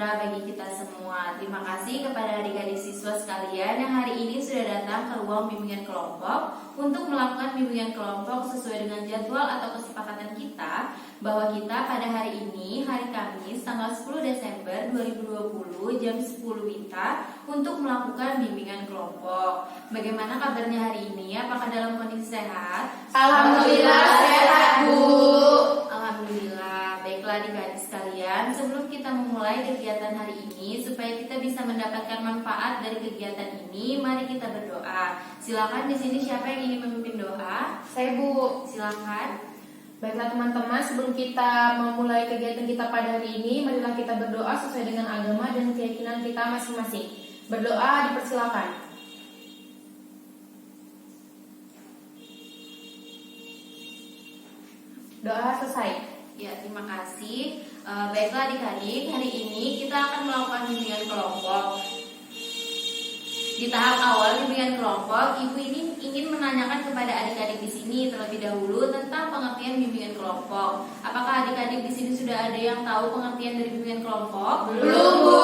sejahtera bagi kita semua. Terima kasih kepada adik-adik siswa sekalian yang hari ini sudah datang ke ruang bimbingan kelompok untuk melakukan bimbingan kelompok sesuai dengan jadwal atau kesepakatan kita bahwa kita pada hari ini, hari Kamis, tanggal 10 Desember 2020 jam 10 WITA untuk melakukan bimbingan kelompok. Bagaimana kabarnya hari ini? Apakah dalam kondisi sehat? Alhamdulillah sehat, Bu. Alhamdulillah. Baiklah adik-adik sekalian, sebelum kita memulai kegiatan hari ini, supaya kita bisa mendapatkan manfaat dari kegiatan ini, mari kita berdoa. Silakan di sini siapa yang ingin memimpin doa? Saya, Bu. Silakan. Baiklah teman-teman, sebelum kita memulai kegiatan kita pada hari ini, marilah kita berdoa sesuai dengan agama dan keyakinan kita masing-masing. Berdoa dipersilakan. Doa selesai. Ya, terima kasih. Baiklah adik-adik, hari ini kita akan melakukan bimbingan kelompok. Di tahap awal bimbingan kelompok, Ibu ini ingin menanyakan kepada adik-adik di sini terlebih dahulu tentang pengertian bimbingan kelompok. Apakah adik-adik di sini sudah ada yang tahu pengertian dari bimbingan kelompok? Belum, Bu.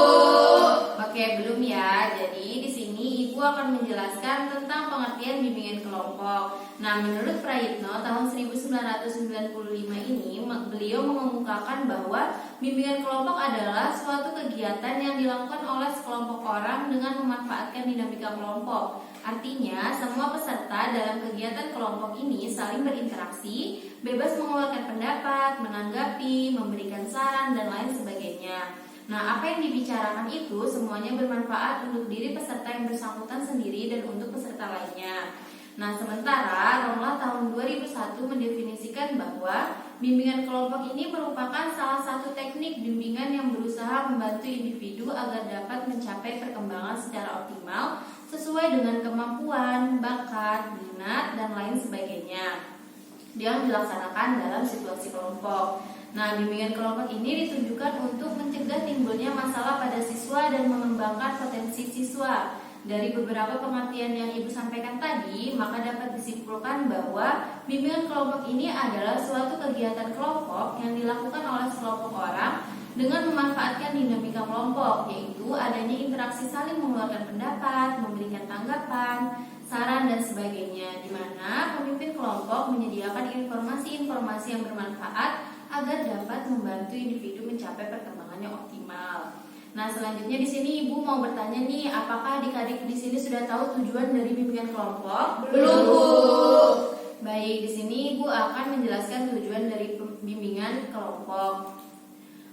Oke, belum ya. Jadi di sini Ibu akan menjelaskan tentang pengertian bimbingan kelompok. Nah, menurut Prayitno tahun 1995 ini, beliau mengemukakan bahwa bimbingan kelompok adalah suatu kegiatan yang dilakukan oleh sekelompok orang dengan memanfaatkan dinamika kelompok. Artinya, semua peserta dalam kegiatan kelompok ini saling berinteraksi, bebas mengeluarkan pendapat, menanggapi, memberikan saran, dan lain sebagainya. Nah, apa yang dibicarakan itu semuanya bermanfaat untuk diri peserta yang bersangkutan sendiri dan untuk peserta lainnya. Nah, sementara Romlah tahun 2001 mendefinisikan bahwa bimbingan kelompok ini merupakan salah satu teknik bimbingan yang berusaha membantu individu agar dapat mencapai perkembangan secara optimal sesuai dengan kemampuan, bakat, minat, dan lain sebagainya yang dilaksanakan dalam situasi kelompok. Nah, bimbingan kelompok ini ditujukan untuk mencegah timbulnya masalah pada siswa dan mengembangkan potensi siswa. Dari beberapa pengertian yang Ibu sampaikan tadi, maka dapat disimpulkan bahwa bimbingan kelompok ini adalah suatu kegiatan kelompok yang dilakukan oleh sekelompok orang dengan memanfaatkan dinamika kelompok, yaitu adanya interaksi saling mengeluarkan pendapat, memberikan tanggapan, saran, dan sebagainya, di mana pemimpin kelompok menyediakan informasi-informasi yang bermanfaat agar dapat membantu individu mencapai perkembangannya optimal. Nah, selanjutnya di sini Ibu mau bertanya nih, apakah adik-adik di sini sudah tahu tujuan dari bimbingan kelompok? Belum, Bu. Baik, di sini Ibu akan menjelaskan tujuan dari bimbingan kelompok.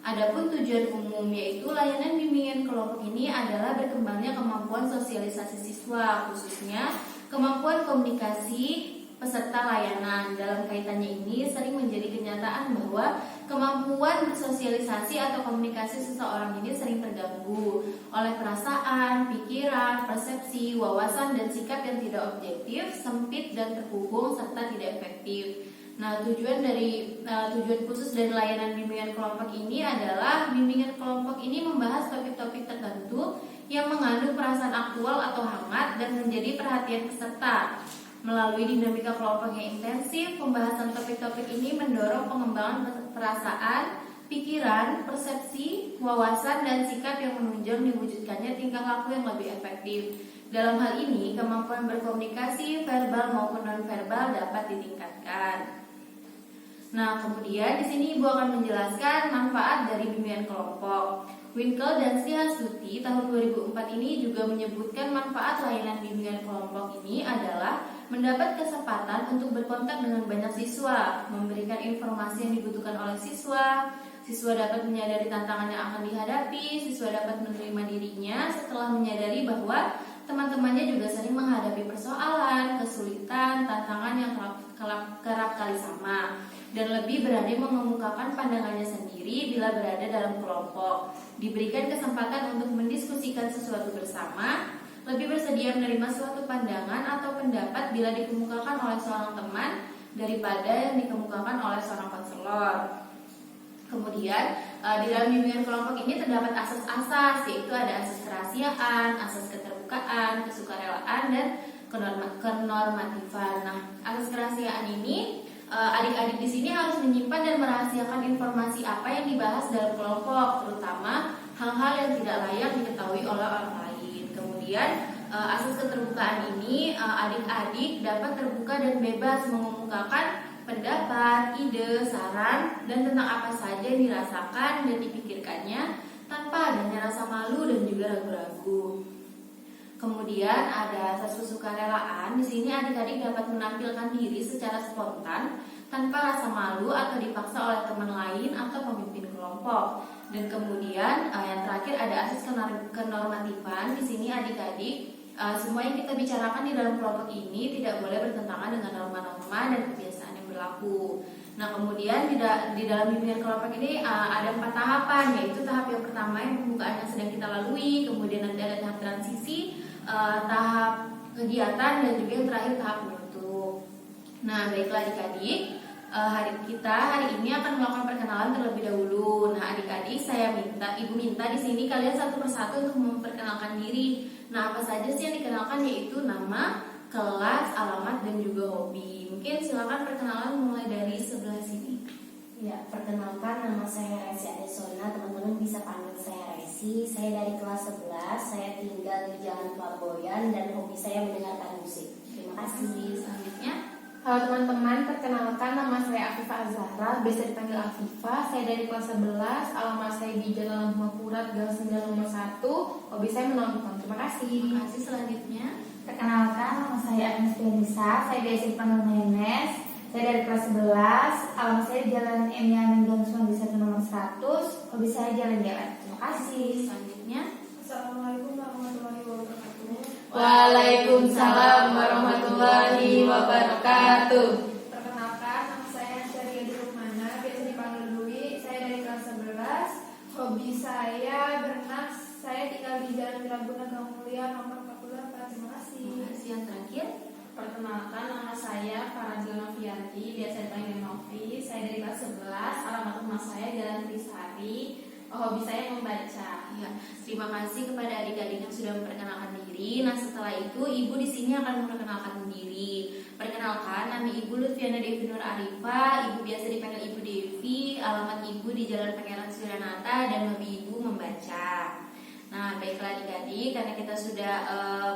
Adapun tujuan umum, yaitu layanan bimbingan kelompok ini adalah berkembangnya kemampuan sosialisasi siswa, khususnya kemampuan komunikasi peserta layanan. Dalam kaitannya ini sering menjadi kenyataan bahwa kemampuan bersosialisasi atau komunikasi seseorang ini sering terganggu oleh perasaan, pikiran, persepsi, wawasan, dan sikap yang tidak objektif, sempit, dan terhubung, serta tidak efektif. Nah, tujuan khusus dari layanan bimbingan kelompok ini adalah bimbingan kelompok ini membahas topik-topik tertentu yang mengandung perasaan aktual atau hangat dan menjadi perhatian peserta. Melalui dinamika kelompok yang intensif, pembahasan topik-topik ini mendorong pengembangan perasaan, pikiran, persepsi, wawasan, dan sikap yang menunjang diwujudkannya tingkah laku yang lebih efektif. Dalam hal ini, kemampuan berkomunikasi verbal maupun non-verbal dapat ditingkatkan. Nah, kemudian di sini Ibu akan menjelaskan manfaat dari bimbingan kelompok. Winkel dan Srihastuti tahun 2004 ini juga menyebutkan manfaat layanan bimbingan kelompok ini adalah mendapat kesempatan untuk berkontak dengan banyak siswa, memberikan informasi yang dibutuhkan oleh siswa, siswa dapat menyadari tantangan yang akan dihadapi, siswa dapat menerima dirinya setelah menyadari bahwa teman-temannya juga sering menghadapi persoalan, kesulitan, tantangan yang kerap kali sama, dan lebih berani mengemukakan pandangannya sendiri bila berada dalam kelompok. Diberikan kesempatan untuk mendiskusikan sesuatu bersama, lebih bersedia menerima suatu pandangan atau pendapat bila dikemukakan oleh seorang teman daripada yang dikemukakan oleh seorang konselor. Kemudian di dalam bimbingan kelompok ini terdapat asas-asas, yaitu ada asas kerahasiaan, asas keterbukaan, kesukarelaan, dan kenormatifan. Nah, asas kerahasiaan ini adik-adik di sini harus menyimpan dan merahasiakan informasi apa yang dibahas dalam kelompok, terutama hal-hal yang tidak layak diketahui oleh orang lain. Kemudian asas keterbukaan ini adik-adik dapat terbuka dan bebas mengemukakan pendapat, ide, saran, dan tentang apa saja yang dirasakan dan dipikirkannya tanpa adanya rasa malu dan juga ragu-ragu. Kemudian ada asas kesukarelaan. Di sini adik-adik dapat menampilkan diri secara spontan tanpa rasa malu atau dipaksa oleh teman lain atau pemimpin kelompok. Dan kemudian yang terakhir ada asas kenormatifan. Di sini adik-adik semua yang kita bicarakan di dalam kelompok ini tidak boleh bertentangan dengan norma-norma dan kebiasaan yang berlaku. Nah, kemudian di dalam bimbingan kelompok ini ada 4 tahapan, yaitu tahap yang pertama yang pembukaan yang sedang kita lalui, kemudian nanti ada tahap transisi, tahap kegiatan, dan juga yang terakhir tahap penutup. Nah, baiklah adik-adik, hari ini akan melakukan perkenalan terlebih dahulu. Nah, adik-adik, Ibu minta di sini kalian satu persatu untuk memperkenalkan diri. Nah, apa saja sih yang dikenalkan, yaitu nama, kelas, alamat, dan juga hobi. Mungkin silakan perkenalan mulai dari sebelah sini. Ya, perkenalkan, nama saya Resi Adesona. Teman-teman bisa panggil saya Resi. Saya dari kelas 11. Saya tinggal di Jalan Flamboyan dan hobi saya mendengarkan musik. Terima kasih. Selanjutnya, Halo teman-teman, perkenalkan nama saya Afifah Azhara, biasa dipanggil Afifah. Saya dari kelas 11, alamat saya di Jalan Mapurat, Gang 9 nomor 1. Hobi saya menonton. Terima kasih. terima kasih. Selanjutnya, Perkenalkan, nama saya Agnes Fianisa, saya biasa dipanggil Nenes. Saya dari kelas 11, alamat saya di Jalan M. Yamin Gang 91 nomor 100. Hobi saya jalan-jalan. Terima kasih. selanjutnya. Assalamualaikum warahmatullahi wabarakatuh. Waalaikumsalam warahmatullahi wabarakatuh. Perkenalkan, nama saya Syariah Rukmana, biasa dipanggil Dwi. Saya dari kelas 11. Hobi saya berenang. Saya tinggal di Jalan Wiraguna Gang Mulia nomor 48. Terima kasih. Terima kasih. Yang terakhir, Perkenalkan, nama saya Farajil Novianti, biasa dipanggil Novi. Saya dari kelas 11, alamat rumah saya Jalan Trisari. Hobi saya membaca. ya, terima kasih kepada adik-adik yang sudah memperkenalkan diri. Nah, setelah itu Ibu di sini akan memperkenalkan diri. Perkenalkan, nama Ibu Lutfiana Devi Nur Arifah. Ibu biasa dipanggil Ibu Devi. Alamat Ibu di Jalan Pangeran Suryanata dan hobi Ibu membaca. Nah, baiklah adik-adik, karena kita sudah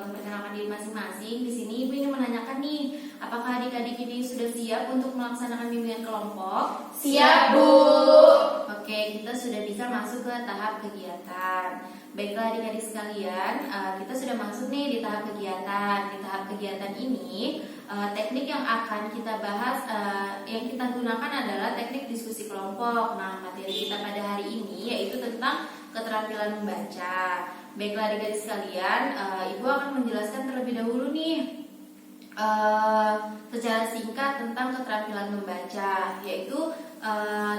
memperkenalkan diri masing-masing, di sini Ibu ingin menanyakan nih, apakah adik-adik ini sudah siap untuk melaksanakan bimbingan kelompok? Siap, Bu. Oke, kita sudah bisa masuk ke tahap kegiatan. Baiklah adik-adik sekalian, kita sudah masuk nih di tahap kegiatan. Di tahap kegiatan ini, teknik yang akan kita bahas, yang kita gunakan adalah teknik diskusi kelompok. Nah, materi kita pada hari ini yaitu tentang keterampilan membaca. Baiklah adik-adik sekalian, Ibu akan menjelaskan terlebih dahulu nih secara singkat tentang keterampilan membaca, yaitu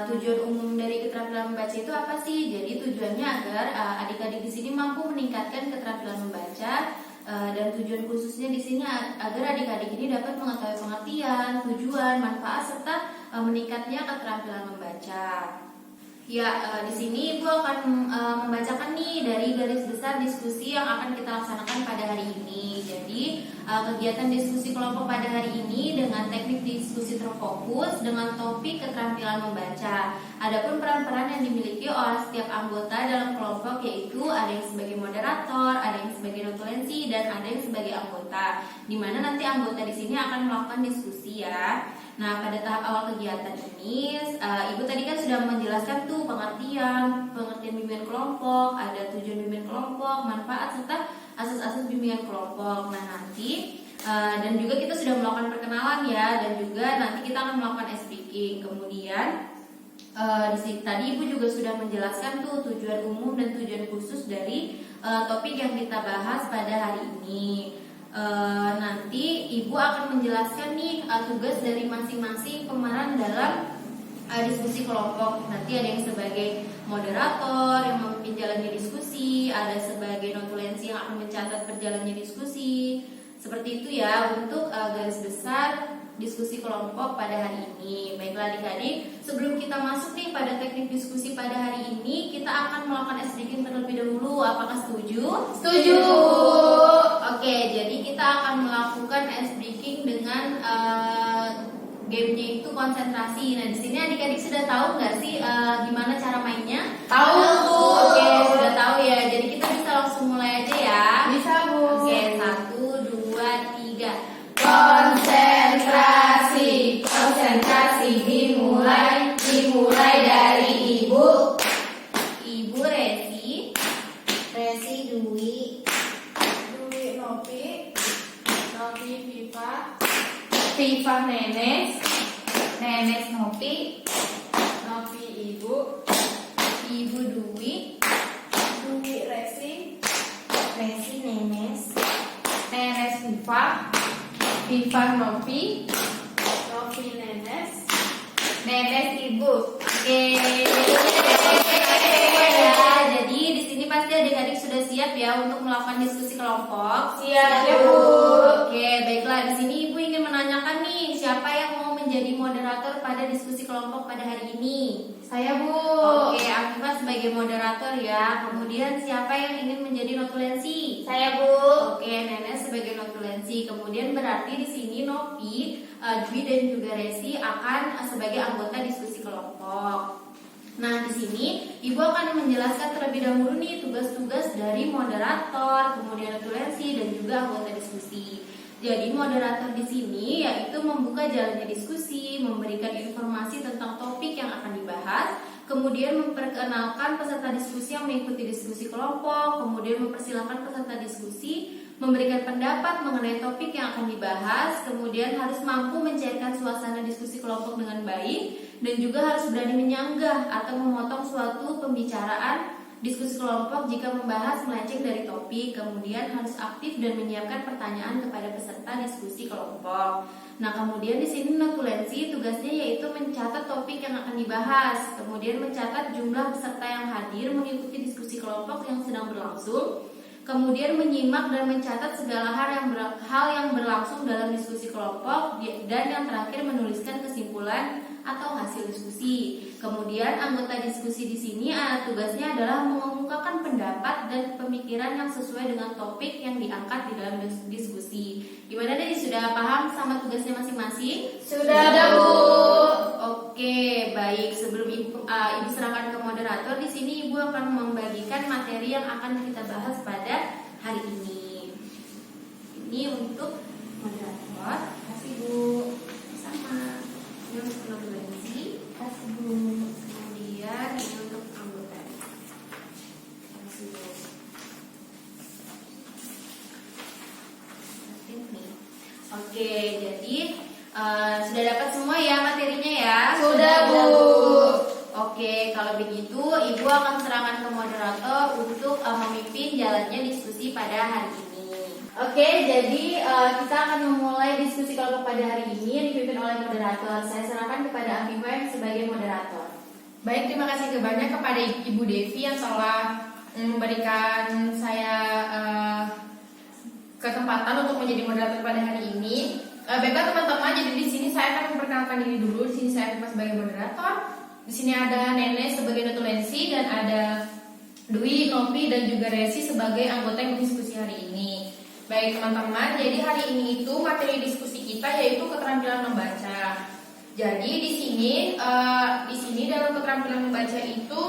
tujuan umum dari keterampilan membaca itu apa sih? Jadi tujuannya agar adik-adik di sini mampu meningkatkan keterampilan membaca, dan tujuan khususnya di sini agar adik-adik ini dapat mengetahui pengertian, tujuan, manfaat serta meningkatnya keterampilan membaca. Ya, di sini Ibu akan membacakan nih dari garis besar diskusi yang akan kita laksanakan pada hari ini. Jadi, kegiatan diskusi kelompok pada hari ini dengan teknik diskusi terfokus dengan topik keterampilan membaca. Adapun peran-peran yang dimiliki oleh setiap anggota dalam kelompok yaitu ada yang sebagai moderator, ada yang sebagai notulensi, dan ada yang sebagai anggota. Di mana nanti anggota di sini akan melakukan diskusi ya. Nah, pada tahap awal kegiatan ini, Ibu tadi kan sudah menjelaskan tuh pengertian bimbingan kelompok, ada tujuan bimbingan kelompok, manfaat serta asas-asas bimbingan kelompok. Nah, nanti dan juga kita sudah melakukan perkenalan ya, dan juga nanti kita akan melakukan speaking. Kemudian di sini tadi Ibu juga sudah menjelaskan tuh tujuan umum dan tujuan khusus dari topik yang kita bahas pada hari ini. Nanti Ibu akan menjelaskan nih tugas dari masing-masing pemeran dalam diskusi kelompok. Nanti ada yang sebagai moderator yang memimpin jalannya diskusi, ada sebagai notulensi yang akan mencatat berjalannya diskusi. Seperti itu ya untuk garis besar diskusi kelompok pada hari ini. Baiklah adik-adik, sebelum kita masuk nih pada teknik diskusi pada hari ini, kita akan melakukan speaking terlebih dahulu. Apakah setuju? Setuju. Oke, jadi kita akan melakukan speaking dengan gamenya itu konsentrasi. Nah, di sini adik-adik sudah tahu nggak sih gimana cara mainnya? Tahu. Oke, sudah Viva Nenes, Nenes Novi, Novi Ibu, Ibu Dwi, Dwi Resi, Resi Nenes, Nenes Viva, Viva Novi, Novi Nenes. Nenes Ibu. Oke. Ya, jadi di sini pasti adik-adik sudah siap ya untuk melakukan diskusi kelompok. Siap, Ya, Bu. Oke, baiklah. Di sini Ibu ingin menanyakan nih, siapa yang mau menjadi moderator pada diskusi kelompok pada hari ini? Saya, Bu. Oke, Afifah sebagai moderator ya. Kemudian siapa yang ingin menjadi notulensi? Saya, Bu. Oke, Nenek sebagai notulensi. Kemudian berarti di sini Novi, Dwi dan juga Resi akan sebagai anggota diskusi kelompok. Nah, di sini Ibu akan menjelaskan terlebih dahulu nih tugas-tugas dari moderator, kemudian notulensi dan juga anggota diskusi. Jadi moderator di sini yaitu membuka jalannya diskusi, memberikan informasi tentang topik yang akan dibahas, kemudian memperkenalkan peserta diskusi yang mengikuti diskusi kelompok, kemudian mempersilahkan peserta diskusi memberikan pendapat mengenai topik yang akan dibahas, kemudian harus mampu mencairkan suasana diskusi kelompok dengan baik, dan juga harus berani menyanggah atau memotong suatu pembicaraan diskusi kelompok jika membahas melenceng dari topik, kemudian harus aktif dan menyiapkan pertanyaan kepada peserta diskusi kelompok. Nah, kemudian di sini notulensi tugasnya yaitu mencatat topik yang akan dibahas, kemudian mencatat jumlah peserta yang hadir mengikuti diskusi kelompok yang sedang berlangsung, kemudian menyimak dan mencatat segala hal yang berlangsung dalam diskusi kelompok, dan yang terakhir menuliskan kesimpulan atau hasil diskusi. Kemudian anggota diskusi di sini tugasnya adalah mengemukakan pendapat dan pemikiran yang sesuai dengan topik yang diangkat di dalam diskusi. Gimana tadi, sudah paham sama tugasnya masing-masing? Sudah ada, Bu. Oke, baik. Sebelum Ibu serahkan ke moderator, di sini Ibu akan membagikan materi yang akan kita bahas pada hari ini. Ini untuk moderator. Kasih, Bu. Sama. Ini untuk notulensi. Kasih, Bu. Kemudian ini untuk anggota. Kasih, Bu. Oke, jadi sudah dapat semua ya materinya ya? Sudah, Bu. Oke, kalau begitu Ibu akan serahkan ke moderator untuk memimpin jalannya diskusi pada hari ini. Oke, jadi kita akan memulai diskusi kelompok pada hari ini yang dipimpin oleh moderator. Saya serahkan kepada Afifah yang sebagai moderator. Baik, terima kasih banyak kepada Ibu Devi yang telah memberikan saya kesempatan untuk menjadi moderator pada hari ini. Baiklah teman-teman, jadi di sini saya akan memperkenalkan diri dulu. Di sini saya Afifah sebagai moderator. Di sini ada Nenek sebagai notulensi dan ada Dwi, Novi dan juga Resi sebagai anggota yang berdiskusi hari ini. Baik teman-teman, jadi hari ini itu materi diskusi kita yaitu keterampilan membaca. Jadi di sini dalam keterampilan membaca itu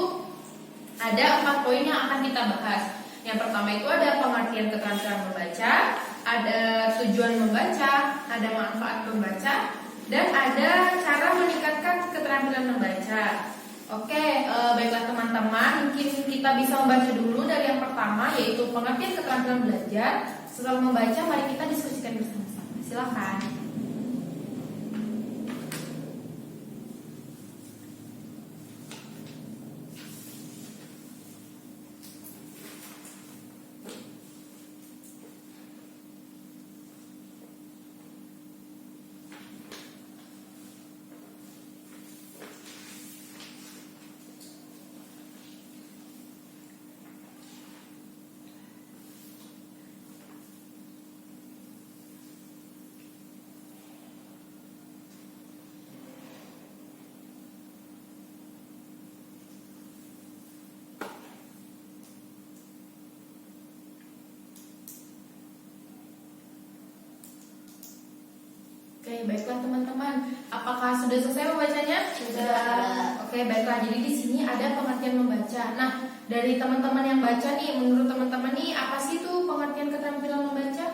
ada 4 poin yang akan kita bahas. Yang pertama itu ada pengertian keterampilan membaca, ada tujuan membaca, ada manfaat membaca, dan ada cara meningkatkan keterampilan membaca. Oke, baiklah teman-teman, mungkin kita bisa membaca dulu dari yang pertama yaitu pengertian keterampilan belajar. Setelah membaca, mari kita diskusikan bersama-sama. Silakan. Oke, baiklah teman-teman. Apakah sudah selesai membacanya? Sudah. Oke, baiklah. Jadi di sini ada pengertian membaca. Nah, dari teman-teman yang baca nih, menurut teman-teman nih apa sih tuh pengertian keterampilan membaca?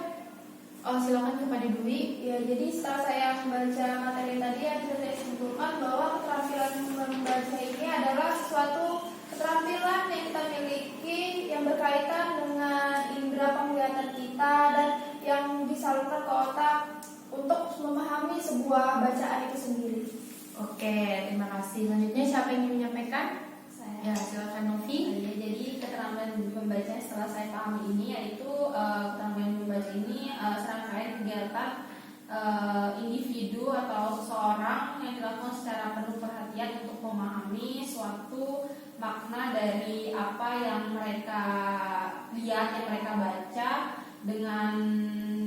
Oh, silakan kepada Dwi. Ya, jadi setelah saya membaca materi tadi, yang bisa saya simpulkan bahwa keterampilan membaca ini adalah suatu keterampilan yang kita miliki yang berkaitan dengan indera penglihatan kita dan yang disalurkan ke otak untuk memahami sebuah sebuah bacaan itu sendiri. Oke, terima kasih. Selanjutnya siapa yang ingin menyampaikan? Ya, silakan Novi. Ya, jadi keterampilan membaca yang setelah saya pahami ini yaitu keterampilan membaca ini serangkaian kegiatan individu atau seseorang yang dilakukan secara penuh perhatian untuk memahami suatu makna dari apa yang mereka lihat, yang mereka baca dengan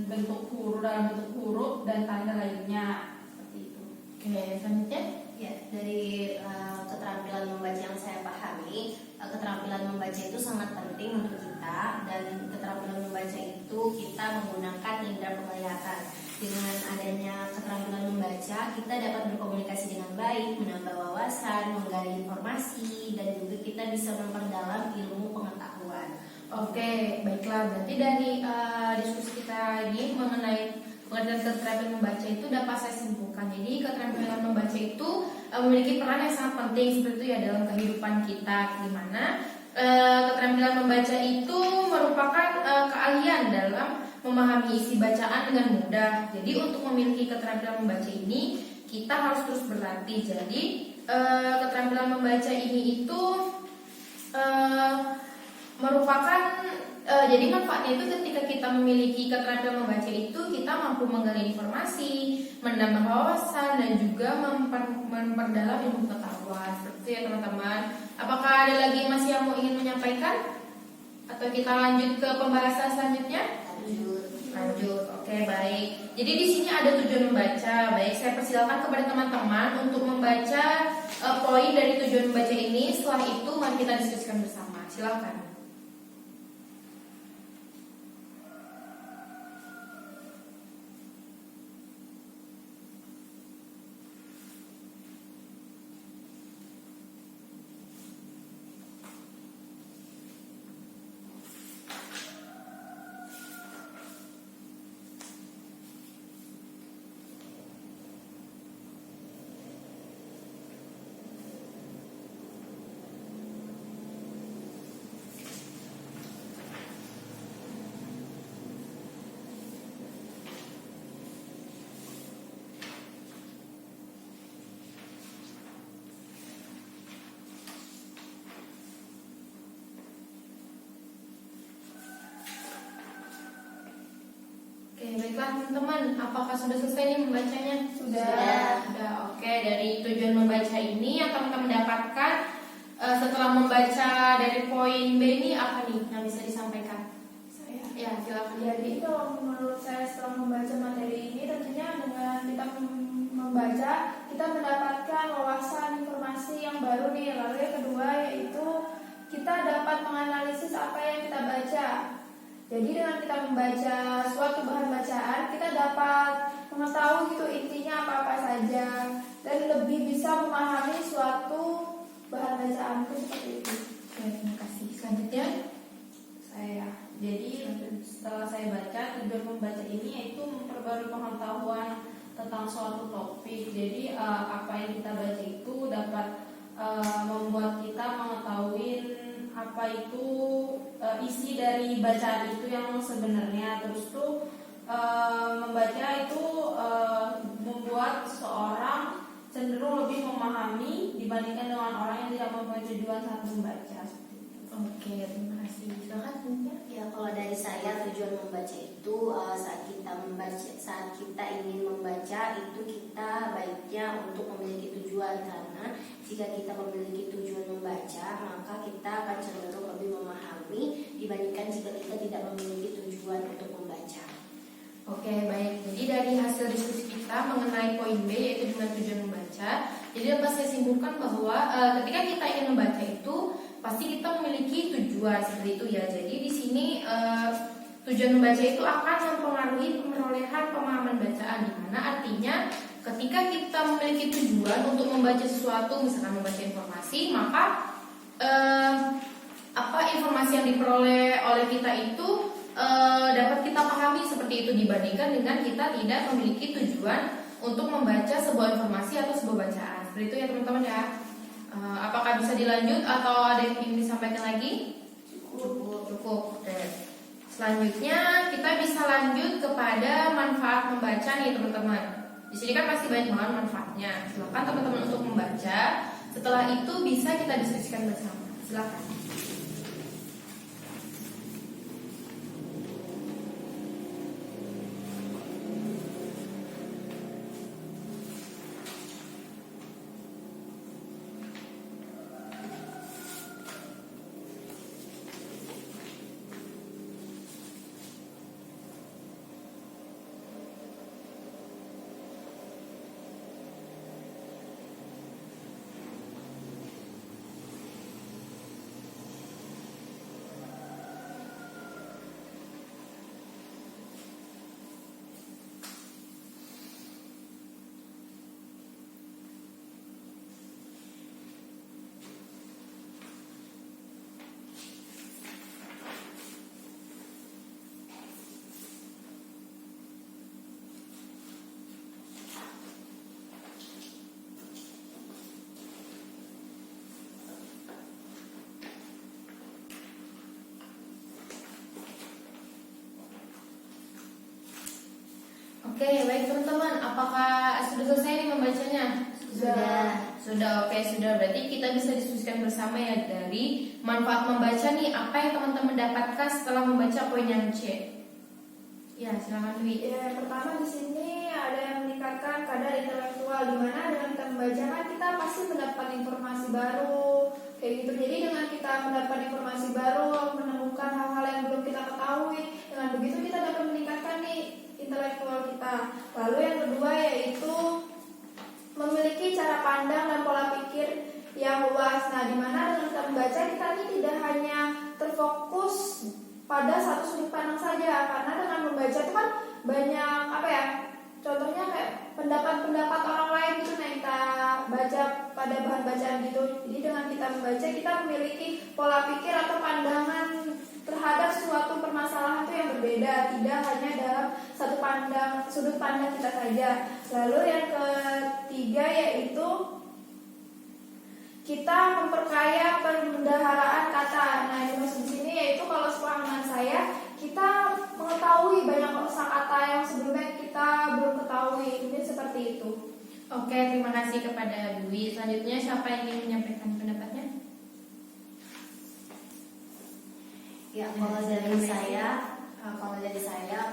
bentuk huruf, dalam bentuk huruf dan tanda lainnya seperti itu. Oke, selanjutnya. Ya, dari keterampilan membaca yang saya pahami, keterampilan membaca itu sangat penting untuk kita, dan keterampilan membaca itu kita menggunakan indera penglihatan. Dengan adanya keterampilan membaca, kita dapat berkomunikasi dengan baik, menambah wawasan, menggali informasi, dan juga kita bisa memperdalam ilmu pengetahuan. Oke, baiklah. Berarti dari diskusi kita ini mengenai pengertian keterampilan membaca itu dapat saya simpulkan. Jadi keterampilan membaca itu memiliki peran yang sangat penting seperti itu ya dalam kehidupan kita, di mana keterampilan membaca itu merupakan keahlian dalam memahami isi bacaan dengan mudah. Jadi untuk memiliki keterampilan membaca ini kita harus terus berlatih. Jadi keterampilan membaca ini itu merupakan jadi manfaatnya itu ketika kita memiliki keterampilan membaca itu kita mampu menggali informasi, menambah wawasan, dan juga memperdalam ilmu pengetahuan. Seperti itu ya teman-teman. Apakah ada lagi masih yang mau ingin menyampaikan? Atau kita lanjut ke pembahasan selanjutnya? Lanjut. Oke, baik. Jadi di sini ada tujuan membaca. Baik, saya persilakan kepada teman-teman untuk membaca poin dari tujuan membaca ini. Setelah itu mari kita diskusikan bersama. Silakan. Oke, baiklah teman-teman, apakah sudah selesai nih membacanya? Sudah. Oke, dari tujuan membaca ini yang teman-teman dapatkan setelah membaca dari poin B ini apa nih yang bisa disampaikan? Saya. Ya, silakan. Jadi kalau menurut saya setelah membaca materi ini tentunya dengan kita membaca kita mendapatkan wawasan informasi yang baru nih. Lalu yang kedua yaitu kita dapat menganalisis apa yang kita baca. Jadi dengan kita membaca suatu bahan bacaan kita dapat mengetahui gitu intinya apa-apa saja dan lebih bisa memahami suatu bahan bacaan itu seperti itu. Oke, terima kasih. Selanjutnya Saya. Jadi setelah saya baca, tujuan membaca ini yaitu memperbarui pengetahuan tentang suatu topik. Jadi apa yang kita baca itu dapat membuat kita mengetahui apa itu isi dari bacaan itu yang sebenarnya. Terus tuh membaca itu membuat seseorang cenderung lebih memahami dibandingkan dengan orang yang tidak mempunyai tujuan saat membaca. oke, terima kasih. Silakan selanjutnya. Ya, kalau dari saya tujuan membaca itu saat kita ingin membaca itu kita baiknya untuk memiliki tujuan, karena jika kita memiliki tujuan membaca maka kita akan cenderung lebih memahami dibandingkan jika kita tidak memiliki tujuan untuk membaca. Oke, baik. Jadi dari hasil diskusi kita mengenai poin B yaitu dengan tujuan membaca, jadi dapat saya simpulkan bahwa ketika kita ingin membaca itu pasti kita memiliki tujuan seperti itu ya. Jadi di sini tujuan membaca itu akan mempengaruhi perolehan pemahaman bacaan, di mana artinya ketika kita memiliki tujuan untuk membaca sesuatu, misalkan membaca informasi, maka apa informasi yang diperoleh oleh kita itu dapat kita pahami seperti itu dibandingkan dengan kita tidak memiliki tujuan untuk membaca sebuah informasi atau sebuah bacaan. Seperti itu ya teman-teman ya. Apakah bisa dilanjut atau ada yang ingin disampaikan lagi? Cukup. Oke. Selanjutnya kita bisa lanjut kepada manfaat membaca nih teman-teman. Di sini kan pasti banyak banget manfaatnya. Silakan teman-teman untuk membaca. Setelah itu bisa kita diskusikan bersama. Silakan. Oke, baik teman-teman. Apakah sudah selesai nih membacanya? Sudah, oke, sudah. Berarti kita bisa diskusikan bersama ya dari manfaat membaca nih. Apa yang teman-teman dapatkan setelah membaca poin yang C? Ya, silakan Dwi. Ya, yang pertama di sini ada yang meningkatkan kadar intelektual, di mana dengan kita membaca kan kita pasti mendapat informasi baru kayak gitu. Jadi dengan kita mendapat informasi baru, menemukan hal-hal yang belum kita ketahui, dengan begitu kita dapat meningkatkan nih intelektual kita. Lalu yang kedua yaitu memiliki cara pandang dan pola pikir yang luas. Nah, di mana dengan kita membaca kita ini tidak hanya terfokus pada satu sudut pandang saja, karena dengan membaca itu kan banyak contohnya kayak pendapat-pendapat orang lain gitu. Nah, kita baca pada bahan bacaan gitu. Jadi dengan kita membaca kita memiliki pola pikir atau pandangan terhadap suatu permasalahan itu yang berbeda, tidak hanya dalam sudut pandang kita saja. Lalu yang ketiga yaitu kita memperkaya perbendaharaan kata. Nah, yang dimaksud di sini yaitu kalau sepemahaman saya, kita mengetahui banyak kosakata yang sebelumnya kita belum ketahui. Ini seperti itu. Oke, terima kasih kepada Dwi. Selanjutnya siapa yang ingin menyampaikan pendapatnya? Ya, kalau dari saya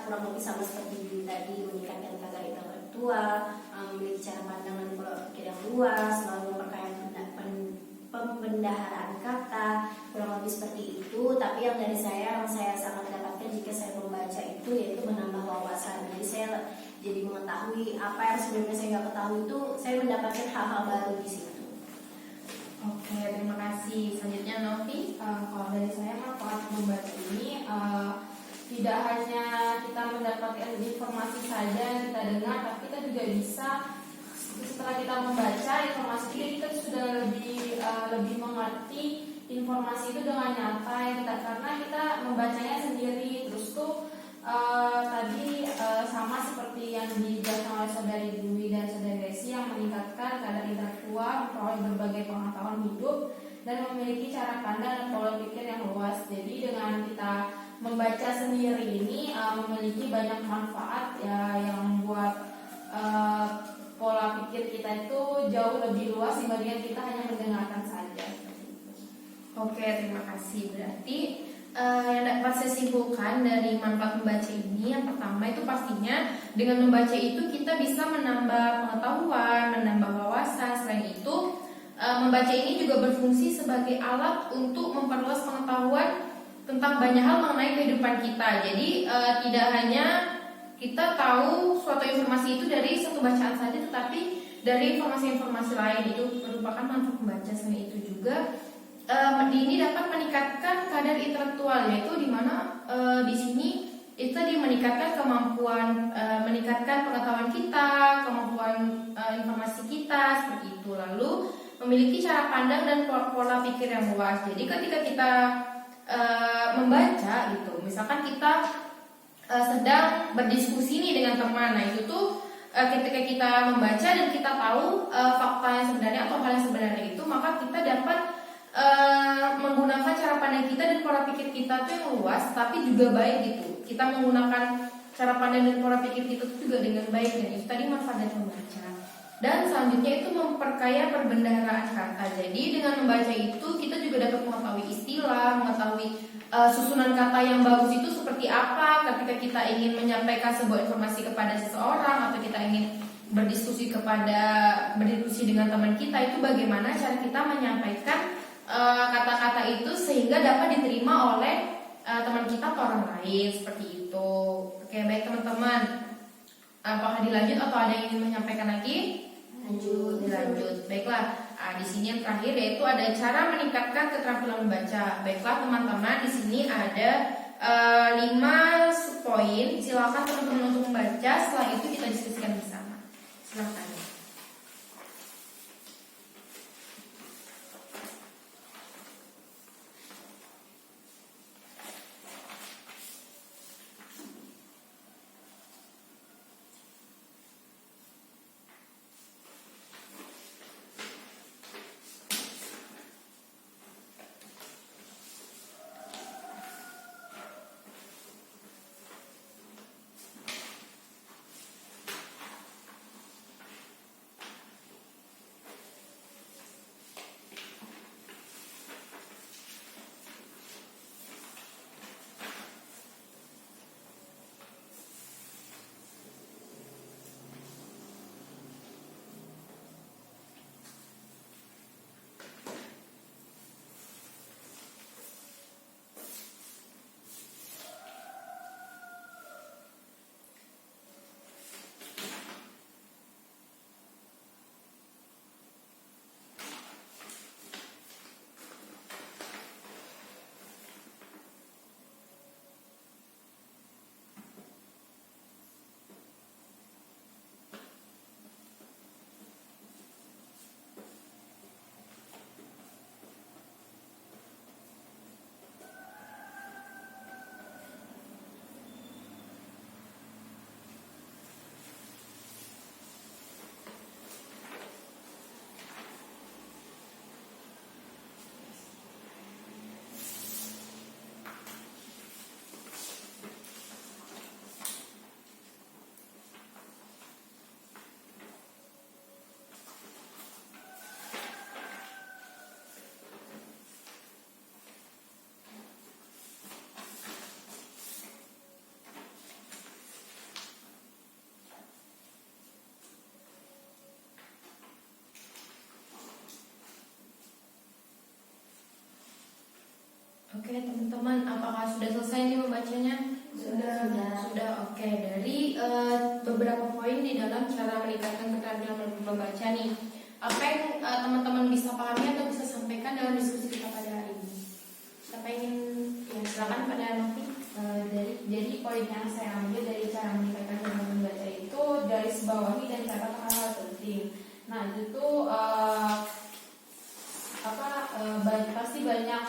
kurang lebih sama seperti Dwi tadi, meningkatkan kadar intelektual, memiliki cara pandang dan pola pikir yang luas, lalu memperkaya pembendaharaan kata, kurang lebih seperti itu. Tapi yang dari saya sangat mendapatkan jika saya membaca itu yaitu menambah wawasan. Jadi saya jadi mengetahui apa yang sebelumnya saya nggak ketahui, itu saya mendapatkan hal-hal baru di situ. Oke, terima kasih. Selanjutnya Novi. Kalau dari saya manfaat membaca ini tidak hanya kita mendapatkan informasi saja yang kita dengar, tapi kita juga bisa setelah kita membaca informasi ini kita sudah lebih mengerti informasi itu dengan nyata yang karena kita membacanya sendiri. Terus tuh tadi sama seperti yang dijelaskan oleh saudari Dwi dan saudari Resi, yang meningkatkan kadar intelektual, memperoleh berbagai pengetahuan hidup, dan memiliki cara pandang dan pola pikir yang luas. Jadi dengan kita membaca sendiri ini memiliki banyak manfaat ya, yang buat pola pikir kita itu jauh lebih luas dibandingkan kita hanya mendengarkan saja. Oke, terima kasih. Berarti yang dapat saya simpulkan dari manfaat membaca ini, yang pertama itu pastinya dengan membaca itu kita bisa menambah pengetahuan, menambah wawasan. Selain itu, membaca ini juga berfungsi sebagai alat untuk memperluas pengetahuan tentang banyak hal mengenai kehidupan kita. Jadi tidak hanya kita tahu suatu informasi itu dari satu bacaan saja, tetapi dari informasi-informasi lain. Itu merupakan manfaat membaca. Selain itu juga ini dapat meningkatkan kadar intelektual, yaitu di mana di sini itu tadi meningkatkan kemampuan, meningkatkan pengetahuan kita, kemampuan informasi kita seperti itu. Lalu memiliki cara pandang dan pola pikir yang luas. Jadi ketika kita membaca gitu, misalkan kita sedang berdiskusi nih dengan teman, nah itu tuh ketika kita membaca dan kita tahu fakta yang sebenarnya atau hal yang sebenarnya itu, maka kita dapat menggunakan cara pandang kita dan pola pikir kita tuh yang luas tapi juga baik gitu. Kita menggunakan cara pandang dan pola pikir kita tuh juga dengan baik, dan itu tadi manfaat dari membaca. Dan selanjutnya itu memperkaya perbendaharaan kata. Jadi dengan membaca itu kita juga dapat mengetahui istilah, mengetahui susunan kata yang bagus itu seperti apa ketika kita ingin menyampaikan sebuah informasi kepada seseorang, atau kita ingin berdiskusi dengan teman kita, itu bagaimana cara kita menyampaikan kata-kata itu sehingga dapat diterima oleh teman kita atau orang lain, seperti itu. Oke, baik teman-teman, apakah dilanjut atau ada yang ingin menyampaikan lagi? Dilanjut. Baiklah, di sini yang terakhir yaitu ada cara meningkatkan keterampilan membaca. Baiklah teman-teman, di sini ada 5 poin. Silakan teman-teman untuk membaca. Setelah itu kita diskusikan bersama. Silakan. Oke teman-teman, apakah sudah selesai nih membacanya? Sudah. Oke, dari beberapa poin di dalam cara meningkatkan keterampilan membaca nih, apa yang teman-teman bisa pahami atau bisa sampaikan dalam diskusi kita pada hari ini? Siapa ingin? Ya, silakan pada Novi. Jadi poin yang saya ambil dari cara meningkatkan keterampilan membaca itu garis bawahi dan catat hal-hal penting. Nah itu tuh pasti banyak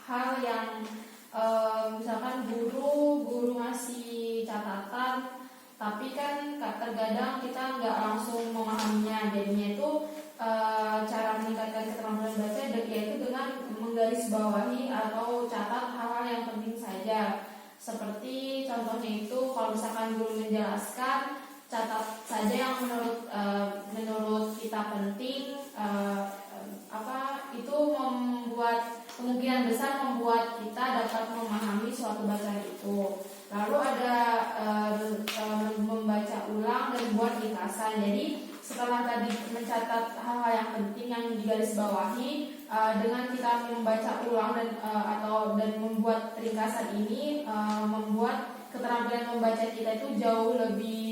hal yang misalkan guru ngasih catatan, tapi kan terkadang kita nggak langsung memahaminya. Jadinya itu cara meningkatkan keterampilan baca yaitu dengan menggarisbawahi atau catat hal-hal yang penting saja. Seperti contohnya itu kalau misalkan guru menjelaskan, catat saja yang menurut kita penting. Itu membuat kemungkinan besar membuat kita dapat memahami suatu bacaan itu. Lalu ada membaca ulang dan buat ringkasan. Jadi setelah tadi mencatat hal-hal yang penting yang digarisbawahi, dengan kita membaca ulang dan membuat ringkasan ini membuat keterampilan membaca kita itu jauh lebih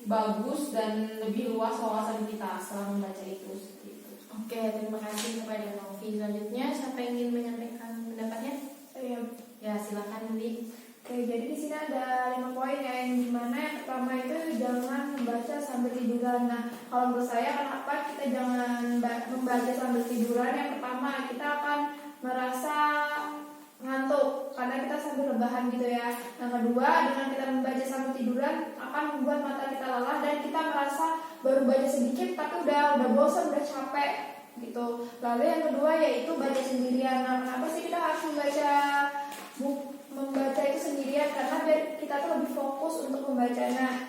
bagus dan lebih luas wawasan kita setelah membaca itu. Oke, terima kasih kepada Novi. Selanjutnya, siapa yang ingin menyampaikan pendapatnya? Saya. Ya, silakan Novi. Oke, jadi di sini ada 5 poin ya, yang dimana yang pertama itu jangan membaca sambil tiduran. Nah, kalau menurut saya kenapa kita jangan membaca sambil tiduran? Yang pertama, kita akan merasa ngantuk karena kita sambil rebahan gitu ya. Yang kedua, dengan kita membaca sambil tiduran akan membuat mata kita lelah dan kita merasa baru baca sedikit tapi udah bosan, udah capek gitu. Lalu yang kedua yaitu baca sendirian. Nah, kenapa sih kita harus membaca itu sendirian? Karena biar kita tuh lebih fokus untuk membacanya.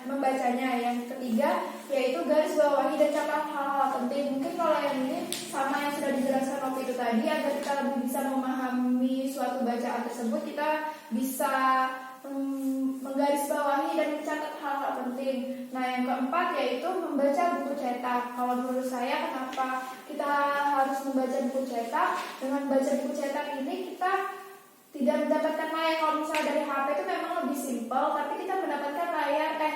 Yang ketiga yaitu garis bawahi dan catat hal-hal penting. Mungkin kalau yang ini sama yang sudah dijelaskan waktu itu tadi, agar kita lebih bisa memahami suatu bacaan tersebut, kita bisa menggarisbawahi dan mencatat hal-hal penting. Nah, yang keempat yaitu membaca buku cetak. Kalau menurut saya, kenapa kita harus membaca buku cetak? Dengan baca buku cetak ini kita tidak mendapatkan layar. Kalau misalnya dari HP itu memang lebih simpel, tapi kita mendapatkan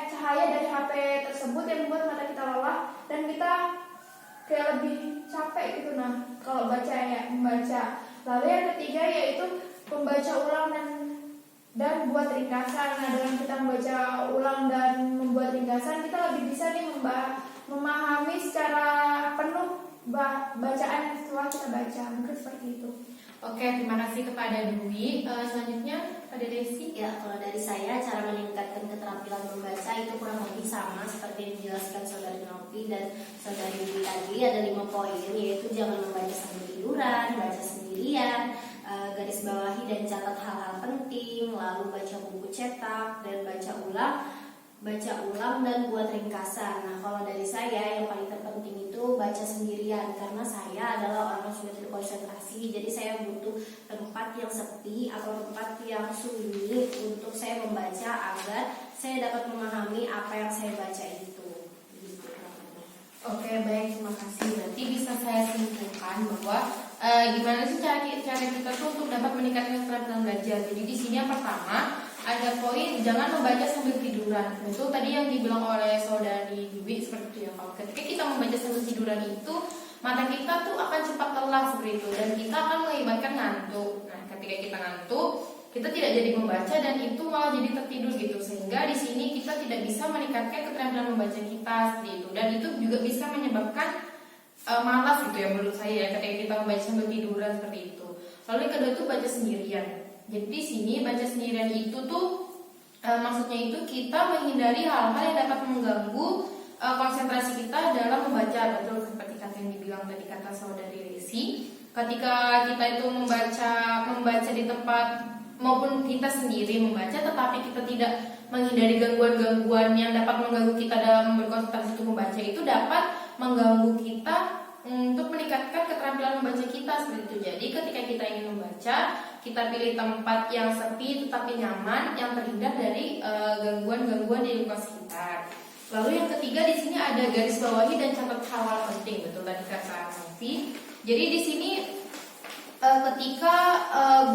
cahaya dari HP tersebut yang membuat mata kita lelah dan kita kayak lebih capek gitu. Nah, kalau membaca. Lalu yang ketiga yaitu membaca ulang dan buat ringkasan. Nah, dengan kita membaca ulang dan membuat ringkasan, kita lebih bisa nih memahami secara penuh bacaan yang setelah kita baca. Mungkin seperti itu. Oke, terima kasih kepada Dwi. Selanjutnya pada Desi. Ya, kalau dari saya, cara meningkatkan keterampilan membaca itu kurang lebih sama seperti yang dijelaskan Saudari Novi dan Saudari Dwi tadi. Ada 5 poin, yaitu jangan membaca sambil tiduran, baca sendirian, garis bawahi dan catat hal-hal penting, lalu baca buku cetak, dan baca ulang dan buat ringkasan. Nah, kalau dari saya yang paling terpenting itu baca sendirian, karena saya adalah orang yang sudah tidak konsentrasi, jadi saya butuh tempat yang sepi atau tempat yang sunyi untuk saya membaca agar saya dapat memahami apa yang saya baca itu. Gitu. Oke, baik, terima kasih. Berarti bisa saya simpulkan bahwa gimana sih cara kita tuh untuk dapat meningkatkan keterampilan belajar. Jadi di sini yang pertama ada poin jangan membaca sambil tiduran. Itu tadi yang dibilang oleh Saudari Dwi seperti itu ya. Kalau ketika kita membaca sambil tiduran itu, mata kita tuh akan cepat lelah seperti itu dan kita akan mengakibatkan ngantuk. Nah, ketika kita ngantuk, kita tidak jadi membaca dan itu malah jadi tertidur gitu. Sehingga di sini kita tidak bisa meningkatkan keterampilan membaca kita seperti itu. Dan itu juga bisa menyebabkan malas gitu ya menurut saya ya, ketika kita membaca sambil tiduran seperti itu. Lalu yang kedua tuh baca sendirian. Jadi di sini baca sendirian itu tuh maksudnya itu kita menghindari hal-hal yang dapat mengganggu konsentrasi kita dalam membaca. Betul seperti kata yang dibilang tadi kata Saudari Desi. Ketika kita itu membaca di tempat maupun kita sendiri membaca, tetapi kita tidak menghindari gangguan-gangguan yang dapat mengganggu kita dalam berkonsentrasi untuk membaca, itu dapat mengganggu kita untuk meningkatkan keterampilan membaca kita seperti itu. Jadi ketika kita ingin membaca, kita pilih tempat yang sepi tetapi nyaman, yang terhindar dari gangguan-gangguan di lingkungan sekitar. Lalu yang ketiga di sini ada garis bawahi dan catat hal-hal penting, betul tadi kata Novi. Jadi di sini ketika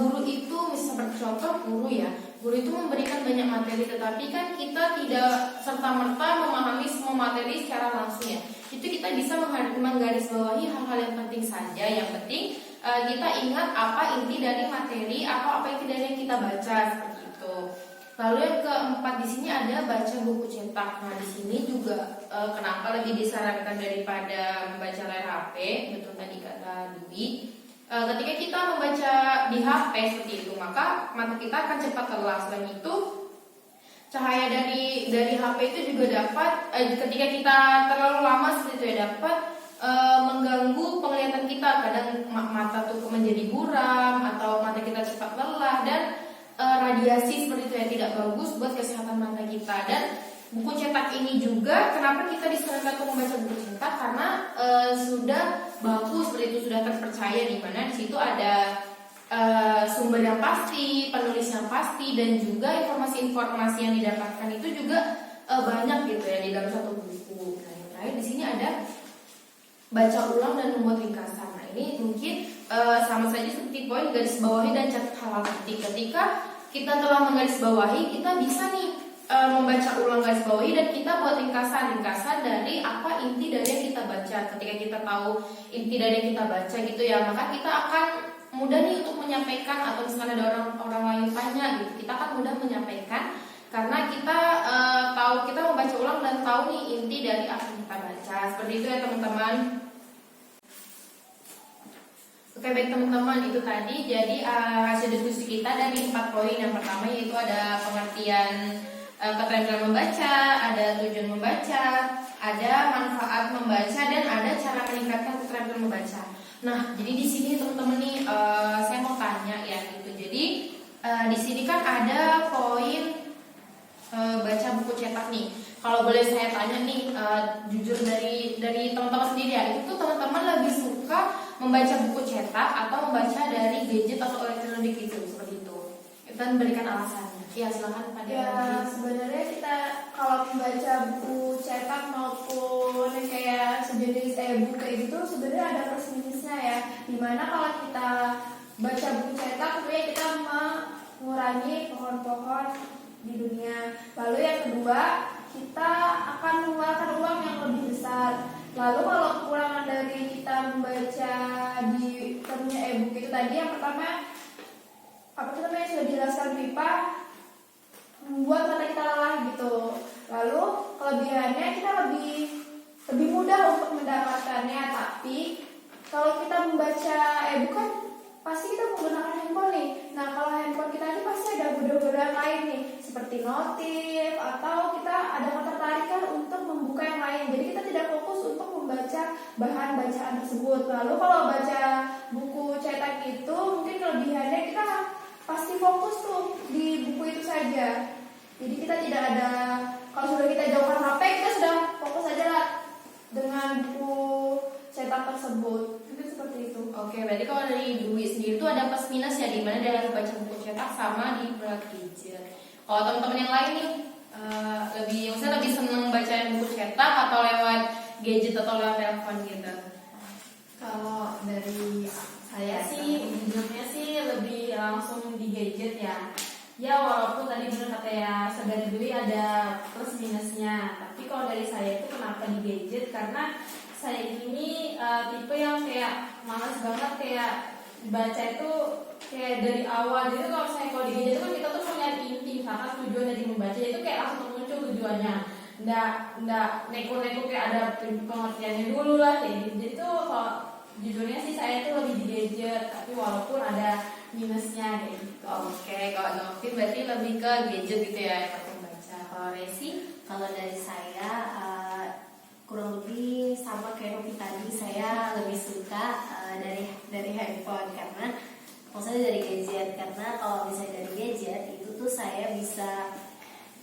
guru itu, misalnya seperti contoh guru itu memberikan banyak materi, tetapi kan kita tidak serta-merta memahami semua materi secara langsung ya. Itu kita bisa menggarisbawahi hal-hal yang penting saja. Yang penting kita ingat apa inti dari materi atau apa inti dari yang kita baca seperti itu. Lalu yang keempat di sini ada baca buku cetak. Nah, di sini juga kenapa lebih disarankan daripada membaca layar HP, betul tadi kata Dwi. Ketika kita membaca di HP seperti itu, maka mata kita akan cepat lelah. Selain itu, cahaya dari HP itu juga dapat ketika kita terlalu lama seperti itu ya, dapat mengganggu penglihatan kita. Kadang mata tuh menjadi buram atau mata kita cepat lelah, dan radiasi seperti itu ya tidak bagus buat kesehatan mata kita. Dan buku cetak ini juga kenapa kita disarankan untuk membaca buku cetak, karena sudah bagus seperti itu, sudah terpercaya, di mana di situ ada sumber yang pasti, penulis yang pasti, dan juga informasi-informasi yang didapatkan itu juga banyak gitu ya di dalam satu buku. Nah, yang terakhir di sini ada baca ulang dan membuat ringkasan. Nah, ini mungkin sama saja seperti poin garis bawahi dan catat hal-hal penting. Ketika kita telah menggaris bawahi, kita bisa nih membaca ulang garis bawahi dan kita buat ringkasan dari apa inti dari yang kita baca. Ketika kita tahu inti dari yang kita baca gitu ya, maka kita akan mudah nih untuk menyampaikan, atau misalnya ada orang lain tanya gitu, kita akan mudah menyampaikan karena kita tahu, kita membaca ulang dan tahu nih inti dari apa yang kita baca. Seperti itu ya teman-teman. Oke, baik teman-teman, itu tadi jadi hasil diskusi kita dari 4 poin. Yang pertama yaitu ada pengertian keterampilan membaca, ada tujuan membaca, ada manfaat membaca, dan ada cara meningkatkan keterampilan membaca. Nah, jadi di sini teman-teman nih saya mau tanya ya gitu. Jadi di sini kan ada poin membaca buku cetak nih. Kalau boleh saya tanya nih, jujur dari teman-teman sendiri ya, itu tuh teman-teman lebih suka membaca buku cetak atau membaca dari gadget atau elektronik gitu, seperti itu. Dan berikan alasannya. Iya, silakan Pak Ya, Dewi. sebenarnya kita kalau membaca buku cetak maupun kayak sejenis e-book kayak gitu sebenarnya ada plus minusnya ya. Dimana kalau kita baca buku cetak tentunya kita mengurangi pohon-pohon di dunia. Lalu yang kedua, kita akan mengeluarkan uang yang lebih besar. Lalu kalau kekurangan dari kita membaca di tentunya e-book itu tadi, yang pertama apa itu namanya sudah dijelaskan pipa, membuat mata kita lelah gitu. Lalu kelebihannya kita lebih mudah untuk mendapatkannya. Tapi kalau kita membaca e-book kan pasti kita menggunakan handphone nih. Nah kalau handphone kita ini pasti ada godaan lain nih, seperti notif atau kita ada ketertarikan untuk membuka yang lain. Jadi kita tidak fokus untuk membaca bahan bacaan tersebut. Lalu kalau baca buku cetak itu mungkin kelebihannya kita pasti fokus tuh di buku itu saja. Jadi kita tidak ada, kalau sudah kita jauhkan HP, kita sudah fokus saja lah dengan buku cetak tersebut. Itu seperti itu. Oke, berarti kalau dari Dwi sendiri itu ada plus minus ya, di mana dia harus baca buku cetak sama di gadget. Kalau teman-teman yang lain nih maksudnya lebih seneng baca buku cetak atau lewat gadget atau lewat telepon gitu? Kalau dari saya sih jujurnya sih lebih langsung di gadget ya. Ya walaupun tadi benar kata ya saudara Dwi ada plus minusnya, tapi kalau dari saya itu kenapa di gadget, karena saya ini tipe yang kayak malas banget kayak baca itu kayak dari awal. Jadi kalau di gadget itu kan kita tuh punya inti, misalkan tujuan dari membaca itu kayak langsung muncul tujuannya. Nggak neko-neko kayak ada pengertiannya dulu lah kayak gitu. Jadi tuh kalau jujurnya sih saya tuh lebih di gadget, tapi walaupun ada minusnya kayak gitu. Oke, kalau Novi berarti lebih ke gadget gitu ya yang membaca. Kalau Resi? Kalau dari saya kurang lebih sama kayak Novi tadi, saya lebih suka dari handphone karena maksudnya dari gadget, karena kalau misalnya dari gadget itu tuh saya bisa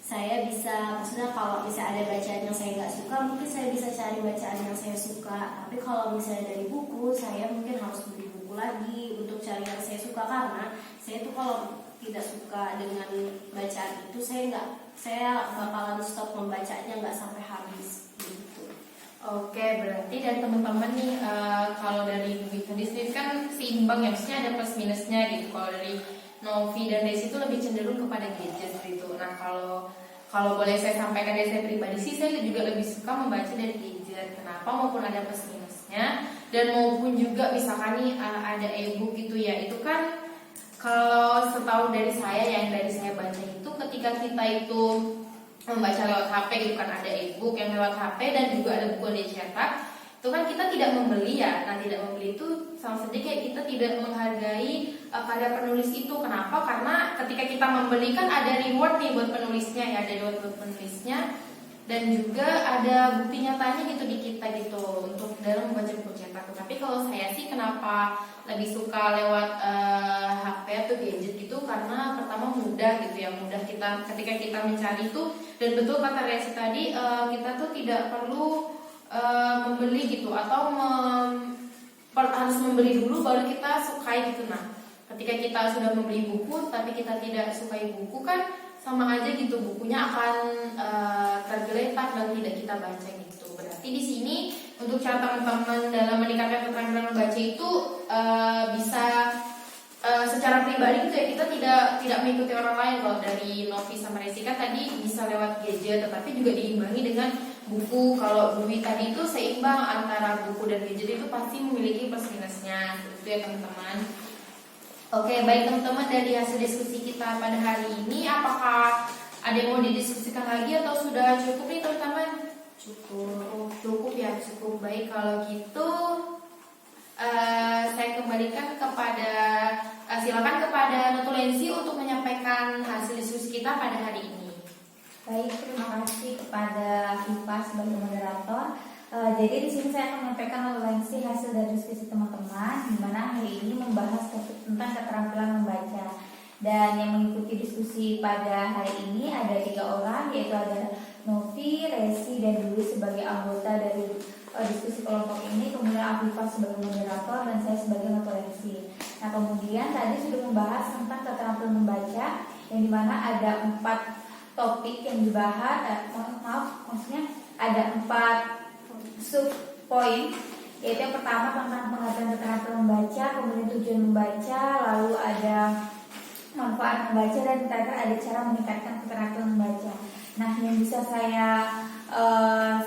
maksudnya kalau misalnya ada bacaan yang saya nggak suka, mungkin saya bisa cari bacaan yang saya suka. Tapi kalau misalnya dari buku, saya mungkin harus beli buku lagi untuk cari yang saya suka, karena saya tuh kalau tidak suka dengan bacaan itu saya bakalan stop membacanya, nggak sampai habis gitu. Oke, berarti dari teman-teman nih kalau dari Dwi tadi kan seimbang ya, maksudnya ada plus minusnya gitu. Kalau dari Novi dan Desi itu lebih cenderung kepada gadget gitu. Nah kalau boleh saya sampaikan dari saya pribadi sih, saya juga lebih suka membaca dari gadget. Kenapa? Maupun ada plus minusnya, dan maupun juga misalkan nih ada e-book gitu ya. Itu kan kalau setahu dari saya, yang dari saya baca itu ketika kita itu membaca lewat HP gitu kan, ada e-book yang lewat HP dan juga ada buku yang dicetak, itu kan kita tidak membeli ya. Nah tidak membeli itu sama saja kayak kita tidak menghargai karya penulis itu. Kenapa? Karena ketika kita membeli kan ada reward nih buat penulisnya ya, ada reward buat penulisnya, dan juga ada bukti nyatanya gitu di kita gitu untuk dalam membaca buku cetak. Tapi kalau saya sih kenapa lebih suka lewat HP atau gadget gitu, karena pertama mudah gitu ya, mudah kita ketika kita mencari itu, dan betul kata Resi tadi kita tuh tidak perlu membeli gitu atau harus membeli dulu baru kita sukai gitu. Nah ketika kita sudah membeli buku tapi kita tidak sukai buku kan sama aja gitu, bukunya akan tergeletak dan tidak kita baca gitu. Berarti di sini untuk cara teman-teman dalam meningkatkan keterampilan membaca itu bisa secara pribadi gitu ya, kita tidak mengikuti orang lain. Kalau dari Novi sama Resika tadi bisa lewat gadget, tetapi juga diimbangi dengan buku. Kalau Dwi tadi itu seimbang antara buku dan gadget, itu pasti memiliki plus minusnya gitu ya teman-teman. Oke, baik teman-teman, dari hasil diskusi kita pada hari ini, apakah ada yang mau didiskusikan lagi atau sudah cukup nih teman-teman? Cukup ya, cukup. Baik, kalau gitu saya kembalikan silakan kepada Notulensi untuk menyampaikan hasil diskusi kita pada hari ini. Baik, terima kasih kepada Viva sebagai moderator. Jadi di sini saya akan menyampaikan Notulensi hasil dari diskusi teman-teman, di mana hari ini membahas topik tentang keterampilan membaca. Dan yang mengikuti diskusi pada hari ini ada 3 orang, yaitu ada Novi, Resi, dan Dwi sebagai anggota dari diskusi kelompok ini, kemudian Afifah sebagai moderator dan saya sebagai notulensi. Nah, kemudian tadi sudah membahas tentang keterampilan membaca, yang dimana ada 4 topik yang dibahas, maksudnya ada 4 sub poin, yaitu yang pertama tentang pengertian keterampilan membaca, kemudian tujuan membaca, lalu ada manfaat membaca, dan terakhir ada cara meningkatkan keterampilan membaca. Nah, yang bisa saya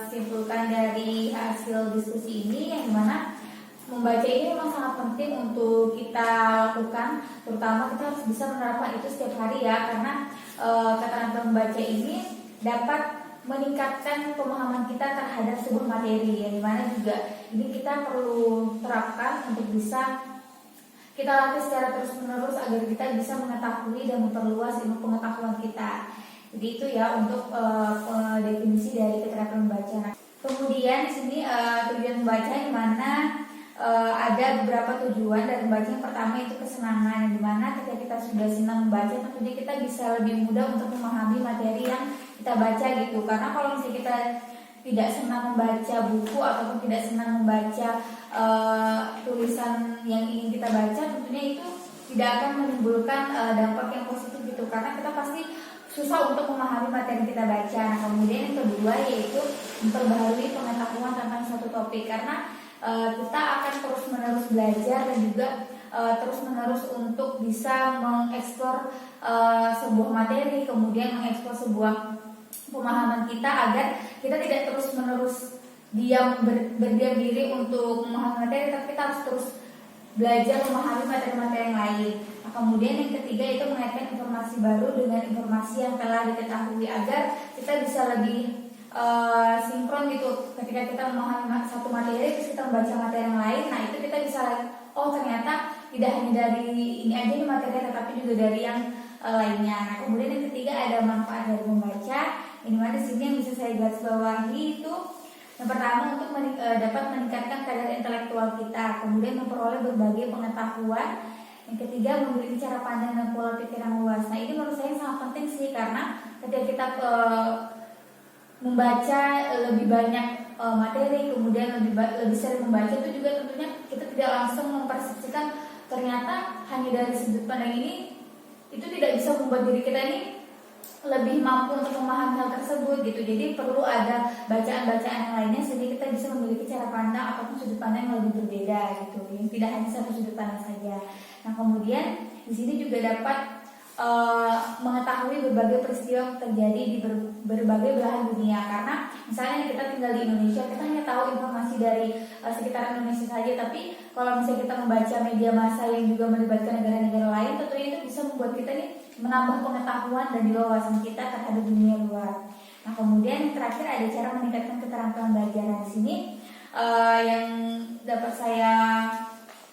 simpulkan dari hasil diskusi ini, yang dimana membaca ini memang sangat penting untuk kita lakukan, terutama kita harus bisa menerapkan itu setiap hari ya, karena keterampilan membaca ini dapat meningkatkan pemahaman kita terhadap sebuah materi, yang dimana juga ini kita perlu terapkan untuk bisa kita latih secara terus-menerus agar kita bisa mengetahui dan memperluas ilmu pengetahuan kita. Jadi itu ya untuk definisi dari keterampilan membaca. Nah, kemudian di sini tujuan membaca di mana ada beberapa tujuan dari membaca. Yang pertama itu kesenangan, di mana ketika kita sudah senang membaca, tentunya kita bisa lebih mudah untuk memahami materi yang kita baca gitu. Karena kalau misalnya kita tidak senang membaca buku ataupun tidak senang membaca tulisan yang ingin kita baca, tentunya itu tidak akan menimbulkan dampak yang positif gitu. Karena kita pasti susah untuk memahami materi yang kita baca. Nah, kemudian yang kedua yaitu memperbaharui pengetahuan tentang suatu topik, karena kita akan terus-menerus belajar dan juga terus-menerus untuk bisa mengeksplor sebuah materi, kemudian mengeksplor sebuah pemahaman kita, agar kita tidak terus-menerus berdiam diri untuk memahami materi, tapi kita harus terus belajar memahami materi-materi yang lain. Nah, kemudian yang ketiga itu mengaitkan informasi baru dengan informasi yang telah diketahui, agar kita bisa lebih sinkron gitu. Ketika kita memahami satu materi terus kita membaca materi yang lain, nah itu kita bisa oh ternyata tidak hanya dari ini aja nih materinya, tetapi juga dari yang lainnya. Nah, kemudian yang ketiga ada manfaat dari membaca. Ini mana di sini yang bisa saya garis bawahi itu yang pertama untuk dapat meningkatkan kadar intelektual kita, kemudian memperoleh berbagai pengetahuan. Yang ketiga memiliki cara pandang dan pola pikir yang luas. Nah, ini menurut saya sangat penting sih, karena ketika kita membaca lebih banyak materi, kemudian lebih sering membaca, itu juga tentunya kita tidak langsung mempersepsikan ternyata hanya dari sudut pandang ini itu tidak bisa membuat diri kita ini lebih mampu untuk memahami hal tersebut gitu. Jadi perlu ada bacaan-bacaan yang lainnya sehingga kita bisa memiliki cara pandang ataupun sudut pandang yang lebih berbeda gitu, yang tidak hanya satu sudut pandang saja. Nah, kemudian di sini juga dapat mengetahui berbagai peristiwa yang terjadi di berbagai belahan dunia. Karena misalnya kita tinggal di Indonesia, kita hanya tahu informasi dari sekitar Indonesia saja, tapi kalau misalnya kita membaca media massa yang juga melibatkan negara-negara lain, tentunya itu bisa membuat kita nih menambah pengetahuan dan wawasan kita terhadap dunia luar. Nah, kemudian terakhir ada cara meningkatkan keterampilan belajar. Di sini yang dapat saya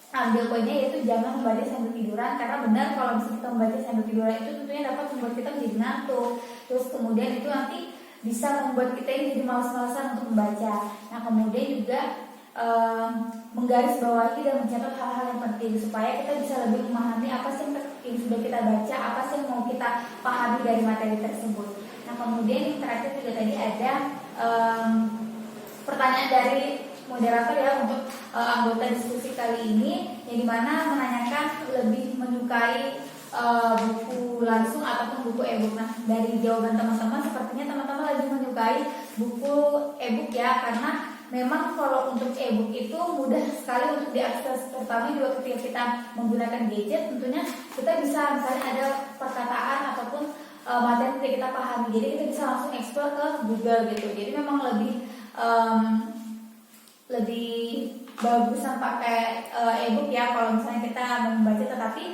ambil poinnya yaitu jangan membaca sambil tiduran, karena benar kalau misalnya kita membaca sambil tiduran itu tentunya dapat membuat kita menjadi ngantuk. Terus kemudian itu nanti bisa membuat kita ini jadi malas-malasan untuk membaca. Nah, kemudian juga menggarisbawahi dan mencatat hal-hal yang penting supaya kita bisa lebih memahami apa sih yang sudah kita baca, apa sih yang mau kita pahami dari materi tersebut. Nah, kemudian yang terakhir juga tadi ada pertanyaan dari moderator ya untuk anggota diskusi kali ini, yang dimana menanyakan lebih menyukai buku langsung ataupun buku e-book. Nah, dari jawaban teman-teman sepertinya teman-teman lebih menyukai buku e-book ya, karena memang kalau untuk e-book itu mudah sekali untuk diakses, terutama juga ketika kita menggunakan gadget. Tentunya kita bisa misalnya ada perkataan ataupun materi yang kita pahami, jadi kita bisa langsung explore ke Google gitu. Jadi memang lebih bagusan pakai e-book ya kalau misalnya kita membaca. Tetapi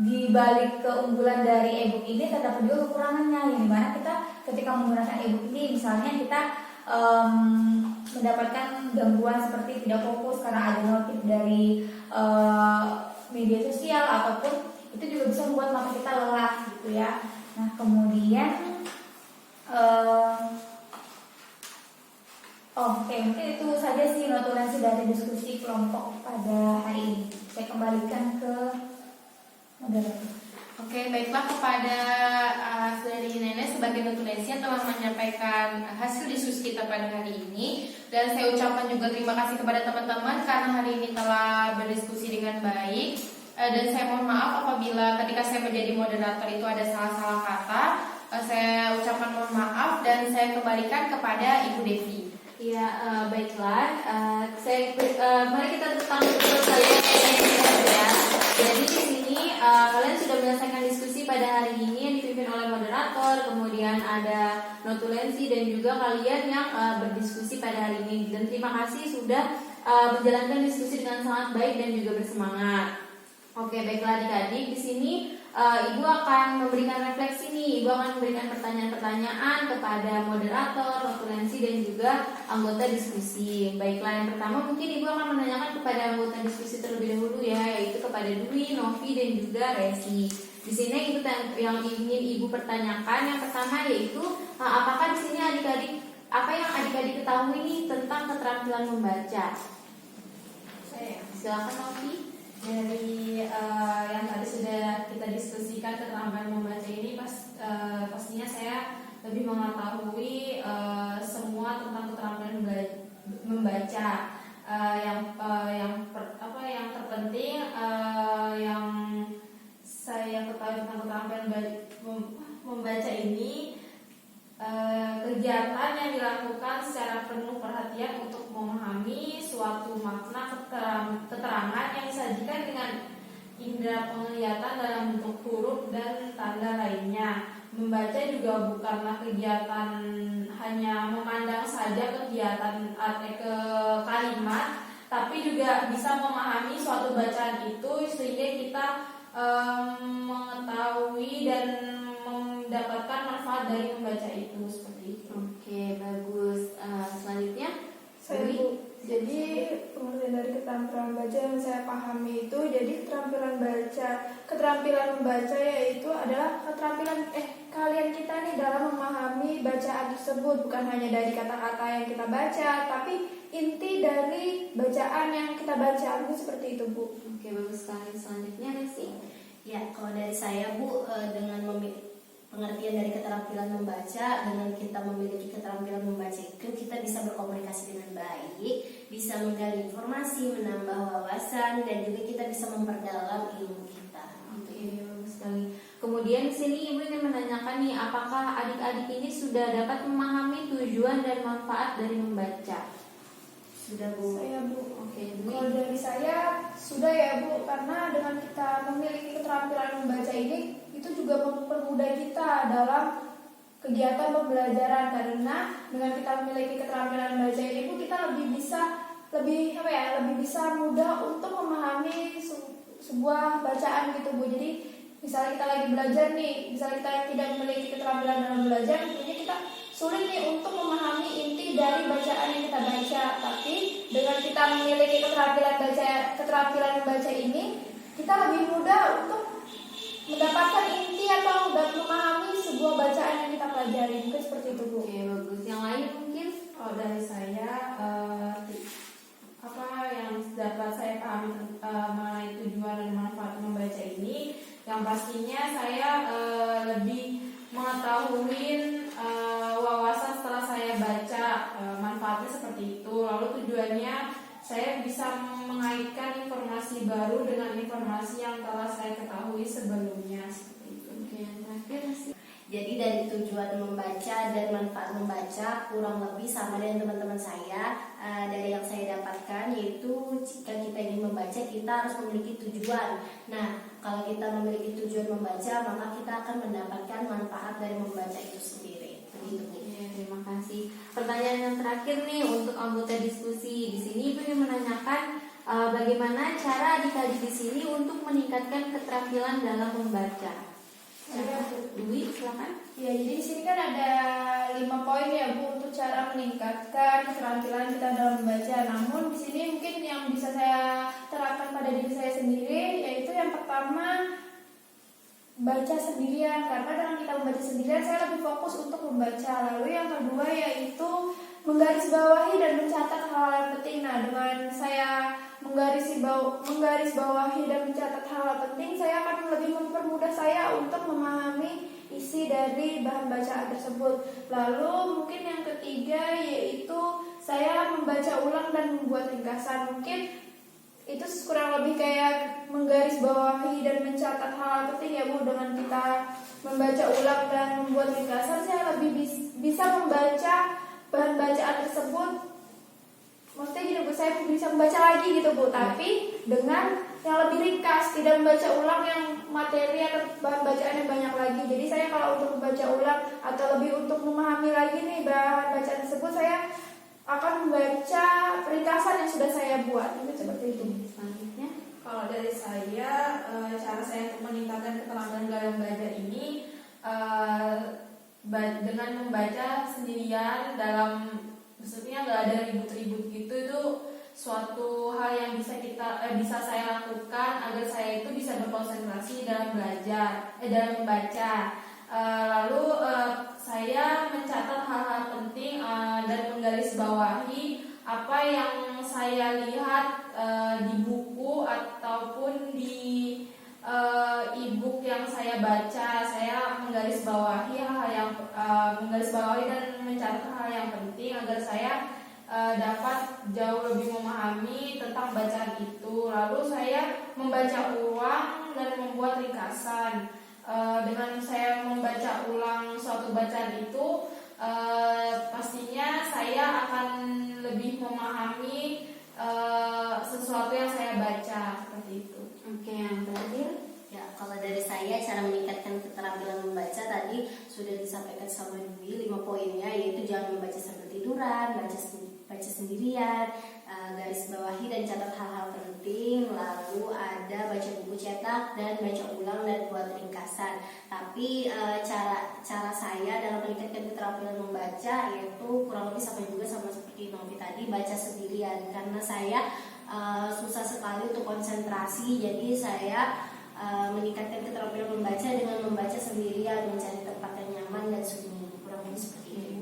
di balik keunggulan dari e-book ini terdapat juga kekurangannya, yang dimana kita ketika menggunakan e-book ini misalnya kita mendapatkan gangguan seperti tidak fokus karena ada notif dari media sosial, ataupun itu juga bisa membuat mata kita lelah gitu ya. Nah, kemudian oke, mungkin itu saja sih notulensi dari diskusi kelompok pada hari ini. Saya kembalikan ke moderator. Oke, baiklah kepada dari Nenek sebagai notulensi yang telah menyampaikan hasil diskusi kita pada hari ini. Dan saya ucapkan juga terima kasih kepada teman-teman karena hari ini telah berdiskusi dengan baik. Dan saya mohon maaf apabila ketika saya menjadi moderator itu ada salah-salah kata. Saya ucapkan mohon maaf dan saya kembalikan kepada Ibu Devi. Ya, baiklah. Mari kita tepuk tangan untuk kalian ya. Jadi di sini kalian sudah menyelesaikan diskusi pada hari ini yang dipimpin oleh moderator, kemudian ada notulensi dan juga kalian yang berdiskusi pada hari ini. Dan terima kasih sudah menjalankan diskusi dengan sangat baik dan juga bersemangat. Oke, baiklah adik-adik, di sini Ibu akan memberikan refleksi nih. Ibu akan memberikan pertanyaan-pertanyaan kepada moderator, notulensi dan juga anggota diskusi. Baiklah, yang pertama mungkin Ibu akan menanyakan kepada anggota diskusi terlebih dahulu ya, yaitu kepada Dwi, Novi dan juga Resi. Di sini yang ingin Ibu pertanyakan yang pertama yaitu apakah di sini adik-adik apa yang adik-adik ketahui nih tentang keterampilan membaca? Silakan Novi. Dari yang tadi sudah kita diskusikan keterampilan membaca ini pastinya saya lebih mengetahui semua tentang keterampilan membaca. Yang terpenting yang saya ketahui tentang keterampilan membaca ini kegiatan yang dilakukan secara penuh perhatian untuk memahami suatu makna keterangan yang disajikan dengan indera penglihatan dalam bentuk huruf dan tanda lainnya. Membaca juga bukanlah kegiatan hanya memandang saja kegiatan ke kalimat, tapi juga bisa memahami suatu bacaan itu sehingga kita mengetahui dan mendapatkan manfaat dari membaca itu seperti itu. Oke, bagus. Selanjutnya, Saya Bu. Jadi pengertian dari keterampilan membaca yang saya pahami itu, jadi keterampilan membaca yaitu adalah keterampilan kalian kita nih dalam memahami bacaan tersebut, bukan hanya dari kata-kata yang kita baca, tapi inti dari bacaan yang kita baca. Mungkin seperti itu Bu. oke bagus sekali. Selanjutnya Resi. Ya, kalau dari saya Bu, dengan pengertian dari keterampilan membaca, dengan kita memiliki keterampilan membaca itu kita bisa berkomunikasi dengan baik, bisa menggali informasi, menambah wawasan, dan juga kita bisa memperdalam ilmu kita. Oke, bagus sekali. Kemudian di sini Ibu ingin menanyakan nih, apakah adik-adik ini sudah dapat memahami tujuan dan manfaat dari membaca? Sudah Bu. Saya Bu. Oke, Kalau Dwi. dari saya sudah ya Bu, karena dengan kita memiliki keterampilan membaca ini itu juga mempermudah kita dalam kegiatan pembelajaran, karena dengan kita memiliki keterampilan membaca ini Bu, kita lebih bisa mudah untuk memahami sebuah bacaan gitu Bu. Jadi misalnya kita lagi belajar nih, misalnya kita tidak memiliki keterampilan dalam belajar, tentunya kita sulit nih untuk memahami inti dari bacaan yang kita baca. Tapi dengan kita memiliki keterampilan membaca ini, kita lebih mudah untuk mendapatkan inti atau memahami sebuah bacaan yang kita pelajari. Mungkin seperti itu Bu. Oke, bagus. Yang lain mungkin? Kalau dari saya apa yang dapat saya pahami mengenai tujuan dan manfaat membaca ini, yang pastinya saya lebih mengetahui wawasan setelah saya baca, manfaatnya seperti itu. Lalu tujuannya saya bisa mengaitkan informasi baru dengan informasi yang telah saya ketahui sebelumnya seperti itu. Oke, yang terakhir Resi. Jadi dari tujuan membaca dan manfaat membaca kurang lebih sama dengan teman-teman saya. Dari yang saya dapatkan yaitu jika kita ingin membaca kita harus memiliki tujuan. Nah, kalau kita memiliki tujuan membaca maka kita akan mendapatkan manfaat dari membaca itu sendiri. Begitu Bu. Ya, terima kasih. Pertanyaan yang terakhir nih untuk anggota diskusi. Di sini Ibu ingin menanyakan bagaimana cara adik-adik di sini untuk meningkatkan keterampilan dalam membaca. Dwi, silakan. Ya, jadi di sini kan ada 5 poin ya Bu untuk cara meningkatkan keterampilan kita dalam membaca. Namun di sini mungkin yang bisa saya terapkan pada diri saya sendiri yaitu yang pertama baca sendirian, karena dengan kita membaca sendirian saya lebih fokus untuk membaca. Lalu yang kedua yaitu menggarisbawahi dan mencatat hal-hal yang penting. Nah, dengan saya menggarisbawahi dan mencatat hal-hal penting, saya akan lebih mempermudah saya bahan bacaan tersebut. Lalu mungkin yang ketiga yaitu saya membaca ulang dan membuat ringkasan. Mungkin itu kurang lebih kayak menggarisbawahi dan mencatat hal penting ya Bu. Dengan kita membaca ulang dan membuat ringkasan, saya lebih bisa membaca bahan bacaan tersebut. Maksudnya gini Bu, saya bisa membaca lagi gitu Bu, tapi dengan yang lebih ringkas, tidak membaca ulang yang materi atau bahan bacaan yang banyak lagi. Jadi saya kalau untuk membaca ulang atau lebih untuk memahami lagi nih bahan bacaan tersebut, saya akan membaca ringkasan yang sudah saya buat. Itu seperti itu. Selanjutnya, Kalau dari saya, cara saya untuk meningkatkan keterampilan dalam belajar ini dengan membaca sendirian dalam, maksudnya nggak ada ribut-ribut gitu, itu suatu hal yang bisa saya lakukan agar saya itu bisa berkonsentrasi dalam dalam membaca. Lalu saya mencatat hal-hal penting dan menggarisbawahi apa yang saya lihat di buku ataupun di e-book yang saya baca. Saya menggarisbawahi dan mencatat hal yang penting agar saya dapat jauh lebih memahami tentang bacaan itu. Lalu saya membaca ulang dan membuat ringkasan. Dengan saya membaca ulang suatu bacaan itu, pastinya saya akan lebih memahami sesuatu yang saya baca, seperti itu. oke, yang terakhir. Ya, kalau dari saya cara meningkatkan keterampilan membaca tadi sudah disampaikan sama Dwi 5 poinnya, yaitu jangan membaca sambil tiduran, baca sendirian, garis bawahi dan catat hal-hal penting, lalu ada baca buku cetak dan baca ulang dan buat ringkasan. Tapi cara saya dalam meningkatkan keterampilan membaca yaitu kurang lebih sama juga sama seperti Novi tadi, baca sendirian, karena saya susah sekali untuk konsentrasi. Jadi saya meningkatkan keterampilan membaca dengan membaca sendirian, mencari tempat yang nyaman dan sunyi, kurang lebih seperti itu.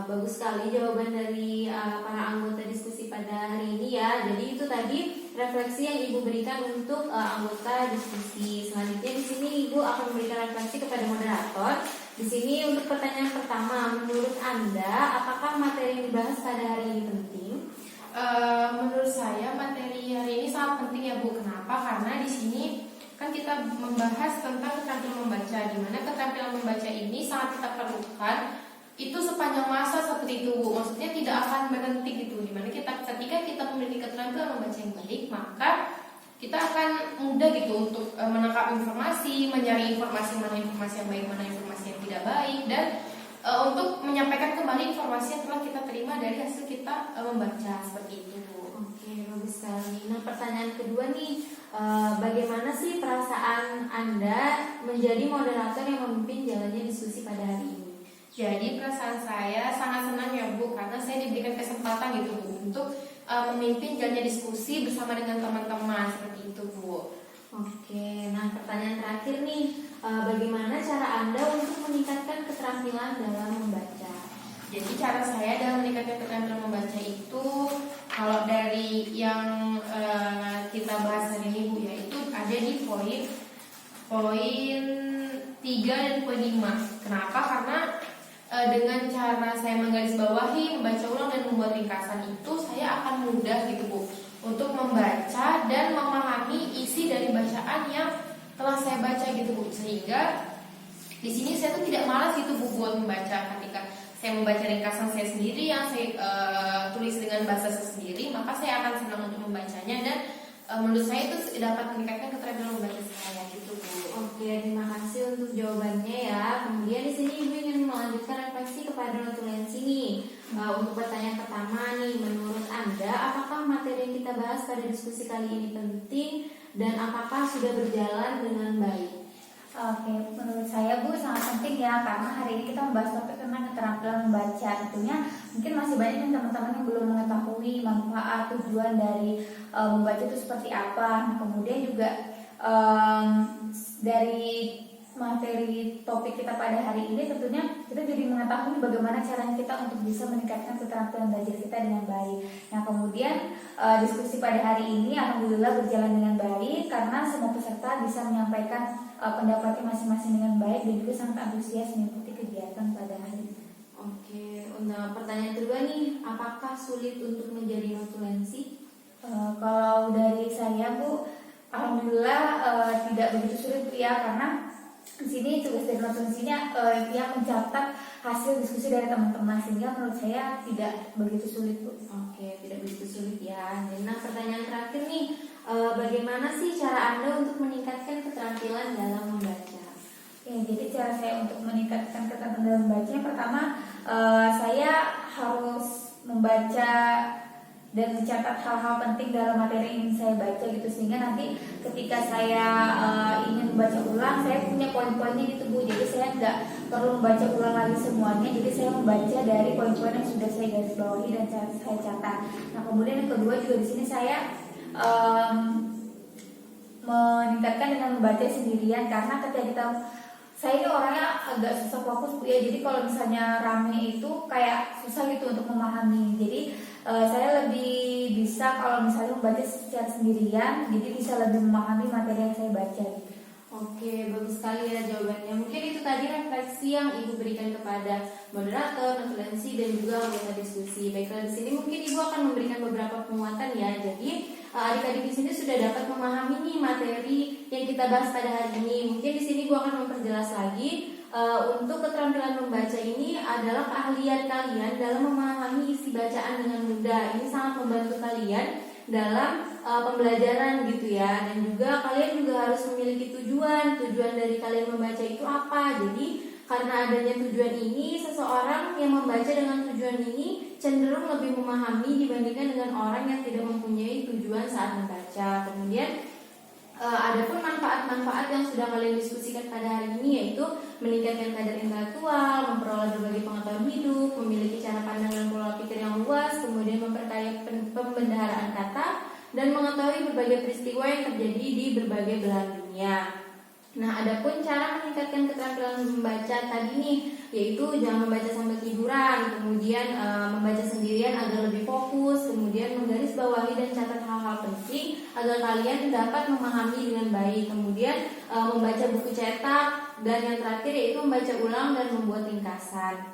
Bagus sekali jawaban dari para anggota diskusi pada hari ini ya. Jadi itu tadi refleksi yang Ibu berikan untuk anggota diskusi. Selanjutnya di sini Ibu akan memberikan refleksi kepada moderator. Di sini untuk pertanyaan pertama, menurut Anda apakah materi yang dibahas pada hari ini penting? Menurut saya materi hari ini sangat penting ya Bu. Kenapa? Karena di sini kan kita membahas tentang keterampilan membaca, di mana keterampilan membaca ini sangat kita perlukan itu sepanjang masa seperti itu Bu. Maksudnya tidak akan berhenti gitu. Dimana ketika kita memiliki keterampilan membaca yang baik, maka kita akan mudah gitu untuk menangkap informasi, mencari informasi mana informasi yang baik, mana informasi yang tidak baik, dan untuk menyampaikan kembali informasi yang telah kita terima dari hasil kita membaca, seperti itu Bu. Oke, bagus sekali. Nah, pertanyaan kedua nih, bagaimana sih perasaan Anda menjadi moderator yang memimpin jalannya diskusi pada hari ini? Jadi perasaan saya sangat senang ya Bu, karena saya diberikan kesempatan gitu Bu untuk memimpin jalannya diskusi bersama dengan teman-teman, seperti itu Bu. Oke, nah pertanyaan terakhir nih, bagaimana cara Anda untuk meningkatkan keterampilan dalam membaca? Jadi cara saya dalam meningkatkan keterampilan membaca itu, kalau dari yang kita bahas hari ini Bu, yaitu ada di poin 3 dan poin 5. Kenapa? Karena dengan cara saya menggarisbawahi, membaca ulang dan membuat ringkasan itu, saya akan mudah gitu Bu untuk membaca dan memahami isi dari bacaan yang telah saya baca gitu Bu. Sehingga di sini saya tuh tidak malas gitu Bu buat membaca. Ketika saya membaca ringkasan saya sendiri yang saya tulis dengan bahasa saya sendiri, maka saya akan senang untuk membacanya, dan menurut saya itu dapat meningkatkan keterampilan membaca saya gitu Bu. Oke, terima kasih untuk jawabannya ya. Kemudian di sini Ibu ingin melanjutkan refleksi kepada notulensi nih. Untuk pertanyaan pertama nih, menurut Anda apakah materi yang kita bahas pada diskusi kali ini penting dan apakah sudah berjalan dengan baik? Oke, menurut saya Bu sangat penting ya, karena hari ini kita membahas topik tentang keterampilan membaca. Tentunya mungkin masih banyak yang teman-teman yang belum mengetahui manfaat tujuan dari membaca itu seperti apa. Nah, kemudian juga dari materi topik kita pada hari ini tentunya kita jadi mengetahui bagaimana caranya kita untuk bisa meningkatkan keterampilan belajar kita dengan baik. Nah, kemudian diskusi pada hari ini alhamdulillah berjalan dengan baik karena semua peserta bisa menyampaikan pendapatnya masing-masing dengan baik dan juga sangat antusias mengikuti kegiatan pada hari ini. Oke, untuk pertanyaan kedua nih, apakah sulit untuk menjadi notulensi? Kalau dari saya Bu, alhamdulillah tidak begitu sulit Bu ya, karena di sini tugas dari notulensinya dia mencatat hasil diskusi dari teman-teman, sehingga menurut saya tidak begitu sulit Bu. Oke, tidak begitu sulit ya. Dan nah, pertanyaan terakhir nih, bagaimana sih cara Anda untuk meningkatkan keterampilan dalam membaca? Ya, jadi cara saya untuk meningkatkan keterampilan dalam membaca, yang pertama saya harus membaca dan mencatat hal-hal penting dalam materi yang ingin saya baca gitu, sehingga nanti ketika saya ingin membaca ulang saya punya poin-poinnya gitu Bu. Jadi saya nggak perlu membaca ulang lagi semuanya, jadi saya membaca dari poin-poin yang sudah saya garis bawahi dan saya catat. Nah kemudian yang kedua juga di sini saya meningkatkan dengan membaca sendirian, karena ketika saya ini orangnya agak susah fokus Bu ya, jadi kalau misalnya rame itu kayak susah gitu untuk memahami. Jadi saya lebih bisa kalau misalnya membaca secara sendirian, jadi bisa lebih memahami materi yang saya baca gitu. Oke, bagus sekali ya jawabannya. Mungkin itu tadi refleksi yang Ibu berikan kepada moderator, notulensi, dan juga anggota diskusi. Baiklah, di sini mungkin Ibu akan memberikan beberapa penguatan ya. Jadi adik-adik di sini sudah dapat memahami nih materi yang kita bahas pada hari ini. Mungkin di sini Ibu akan memperjelas lagi. Untuk keterampilan membaca ini adalah keahlian kalian dalam memahami isi bacaan dengan mudah. Ini sangat membantu kalian dalam pembelajaran gitu ya. Dan juga kalian juga harus memiliki tujuan dari kalian membaca itu apa. Jadi karena adanya tujuan ini, seseorang yang membaca dengan tujuan ini cenderung lebih memahami dibandingkan dengan orang yang tidak mempunyai tujuan saat membaca. Kemudian adapun manfaat-manfaat yang sudah kalian diskusikan pada hari ini, yaitu meningkatkan kadar intelektual, memperoleh berbagai pengetahuan hidup, memiliki cara pandang dan pola pikir yang luas, kemudian memperkaya pembendaharaan kata, dan mengetahui berbagai peristiwa yang terjadi di berbagai belahan dunia. Nah, adapun cara meningkatkan keterampilan membaca tadi nih, yaitu jangan membaca sambil tiduran, kemudian membaca sendirian agar lebih fokus, kemudian menggarisbawahi dan catat hal-hal penting agar kalian dapat memahami dengan baik, kemudian membaca buku cetak, dan yang terakhir yaitu membaca ulang dan membuat ringkasan.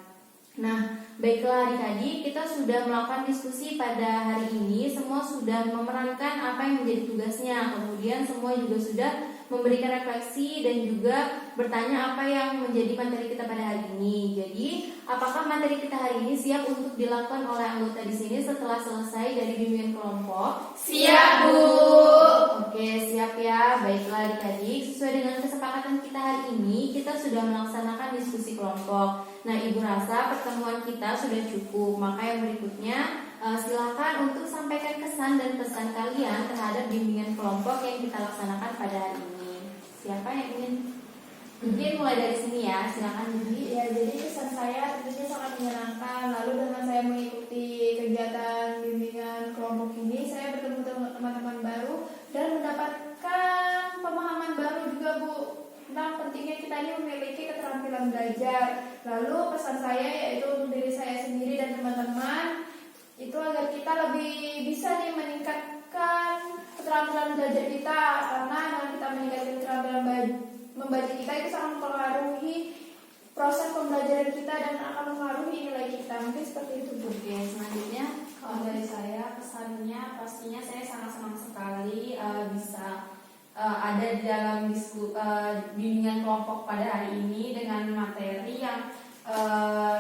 Nah, baiklah adik-adik, kita sudah melakukan diskusi pada hari ini. Semua sudah memerankan apa yang menjadi tugasnya. Kemudian semua juga sudah memberikan refleksi dan juga bertanya apa yang menjadi materi kita pada hari ini. Jadi, apakah materi kita hari ini siap untuk dilakukan oleh anggota di sini setelah selesai dari bimbingan kelompok? Siap, Bu. Oke, siap ya. Baiklah adik-adik, sesuai dengan kesepakatan kita hari ini, kita sudah melaksanakan diskusi kelompok. Nah, Ibu rasa pertemuan kita sudah cukup. Maka yang berikutnya, silakan untuk sampaikan kesan dan pesan kalian terhadap bimbingan kelompok yang kita laksanakan pada hari ini. Siapa yang ingin? Mungkin mulai dari sini ya, silakan Budi. Ya, jadi kesan saya tentunya sangat menyenangkan. Lalu dengan saya mengikuti kegiatan bimbingan kelompok ini, saya bertemu dengan teman-teman baru dan mendapatkan pemahaman baru juga Bu, tentang pentingnya kita ini memiliki keterampilan belajar. Lalu pesan saya yaitu untuk diri saya sendiri dan teman-teman itu agar kita lebih bisa nih meningkatkan keterampilan belajar kita, karena dengan kita meningkatkan keterampilan membaca kita itu sangat mempengaruhi proses pembelajaran kita dan akan mempengaruhi nilai kita. Mungkin seperti itu Bu. Oke, selanjutnya Kalau dari saya pesannya pastinya saya sangat senang sekali bisa ada di dalam bimbingan kelompok pada hari ini dengan materi yang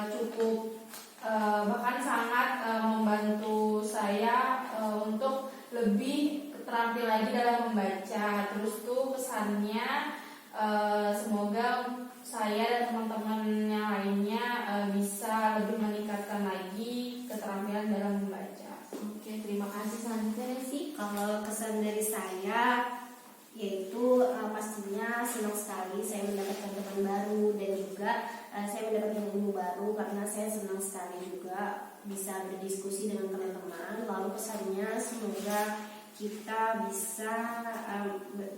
cukup bahkan sangat membantu saya untuk lebih terampil lagi dalam membaca. Terus tuh pesannya semoga saya dan teman-teman yang lainnya bisa lebih meningkatkan lagi keterampilan dalam membaca. Oke, terima kasih. Selanjutnya Desi. Kalau kesan dari saya yaitu pastinya senang sekali saya mendapatkan teman baru dan juga saya mendapatkan ilmu baru, karena saya senang sekali juga bisa berdiskusi dengan teman-teman. Lalu pesannya semoga kita bisa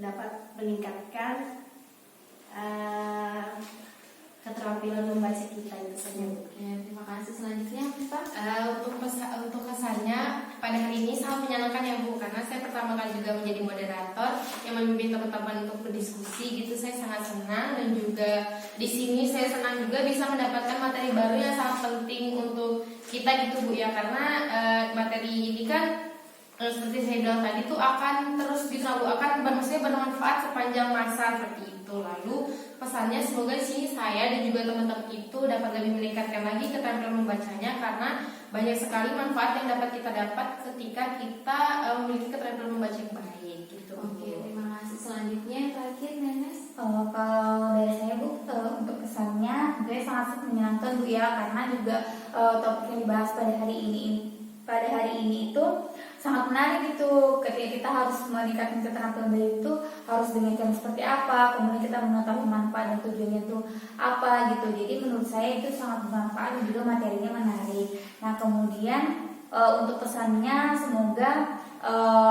dapat meningkatkan keterampilan membaca kita itu saja. Oke, terima kasih. Selanjutnya Pak. Untuk kesannya pada hari ini sangat menyenangkan ya Bu, karena saya pertama kali juga menjadi moderator yang memimpin teman-teman untuk berdiskusi gitu. Saya sangat senang, dan juga di sini saya senang juga bisa mendapatkan materi baru yang sangat penting untuk kita gitu Bu ya, karena materi ini kan seperti saya bilang tadi tuh akan terus bermanfaat sepanjang masa seperti itu. Lalu pesannya semoga di sini saya dan juga teman-teman itu dapat lebih meningkatkan lagi keterampilan membacanya, karena banyak sekali manfaat yang dapat kita dapat ketika kita memiliki keterampilan membaca yang baik gitu. Oke, terima kasih. Selanjutnya yang terakhir Nenes. Kalau dari saya Bu, untuk kesannya gue sangat menyenangkan Bu ya, karena juga topik yang dibahas pada hari ini itu sangat menarik gitu. Ketika kita harus meningkatkan keterampilan baik itu harus dengan cara seperti apa, kemudian kita mengetahui manfaat dan tujuannya itu apa gitu. Jadi menurut saya itu sangat bermanfaat dan juga materinya menarik. Nah kemudian untuk pesannya semoga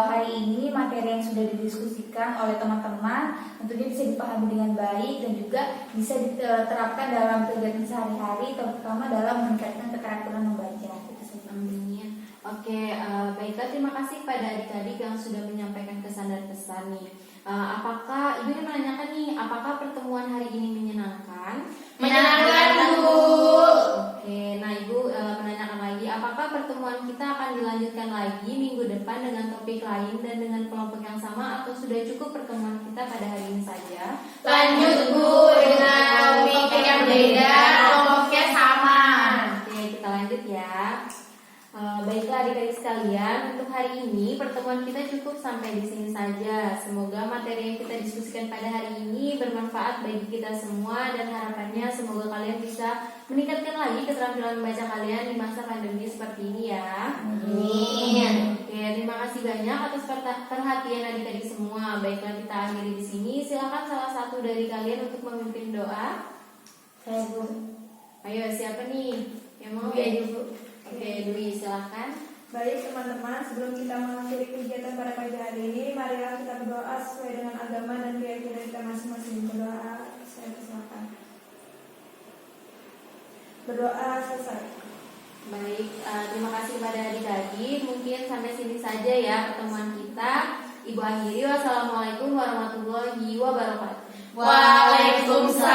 hari ini materi yang sudah didiskusikan oleh teman-teman tentunya bisa dipahami dengan baik dan juga bisa diterapkan dalam kegiatan sehari-hari, terutama dalam meningkatkan keterampilan membaca. Amin. Oke, baiklah, terima kasih pada adik-adik yang sudah menyampaikan kesan dan pesan nih. Apakah Ibu ingin menanyakan nih, apakah pertemuan hari ini menyenangkan? Menyenangkan Bu. Oke, nah Ibu menanyakan lagi, apakah pertemuan kita akan dilanjutkan lagi minggu depan dengan topik lain dan dengan kelompok yang sama, atau sudah cukup pertemuan kita pada hari ini saja? Lanjut Bu, dengan topik yang beda, kelompoknya sama. Oke, kita lanjut ya. Baiklah adik-adik sekalian, untuk hari ini pertemuan kita cukup sampai di sini saja. Semoga materi yang kita diskusikan pada hari ini bermanfaat bagi kita semua, dan harapannya semoga kalian bisa meningkatkan lagi keterampilan membaca kalian di masa pandemi seperti ini ya. Amin. Oke, terima kasih banyak atas perhatian adik-adik semua. Baiklah, kita akhiri di sini. Silakan salah satu dari kalian untuk memimpin doa. Saya Bu. Ayo, siapa nih yang mau? Ya Bu. Oke, Dwi, silakan. Baik teman-teman, sebelum kita mengakhiri kegiatan pada pagi hari ini, marilah kita berdoa sesuai dengan agama dan keyakinan kita masing-masing. Berdoa, saya persilakan. Berdoa selesai. Baik, terima kasih pada adik-adik. Mungkin sampai sini saja ya pertemuan kita. Ibu akhiri, wassalamualaikum warahmatullahi wabarakatuh. Waalaikumsalam.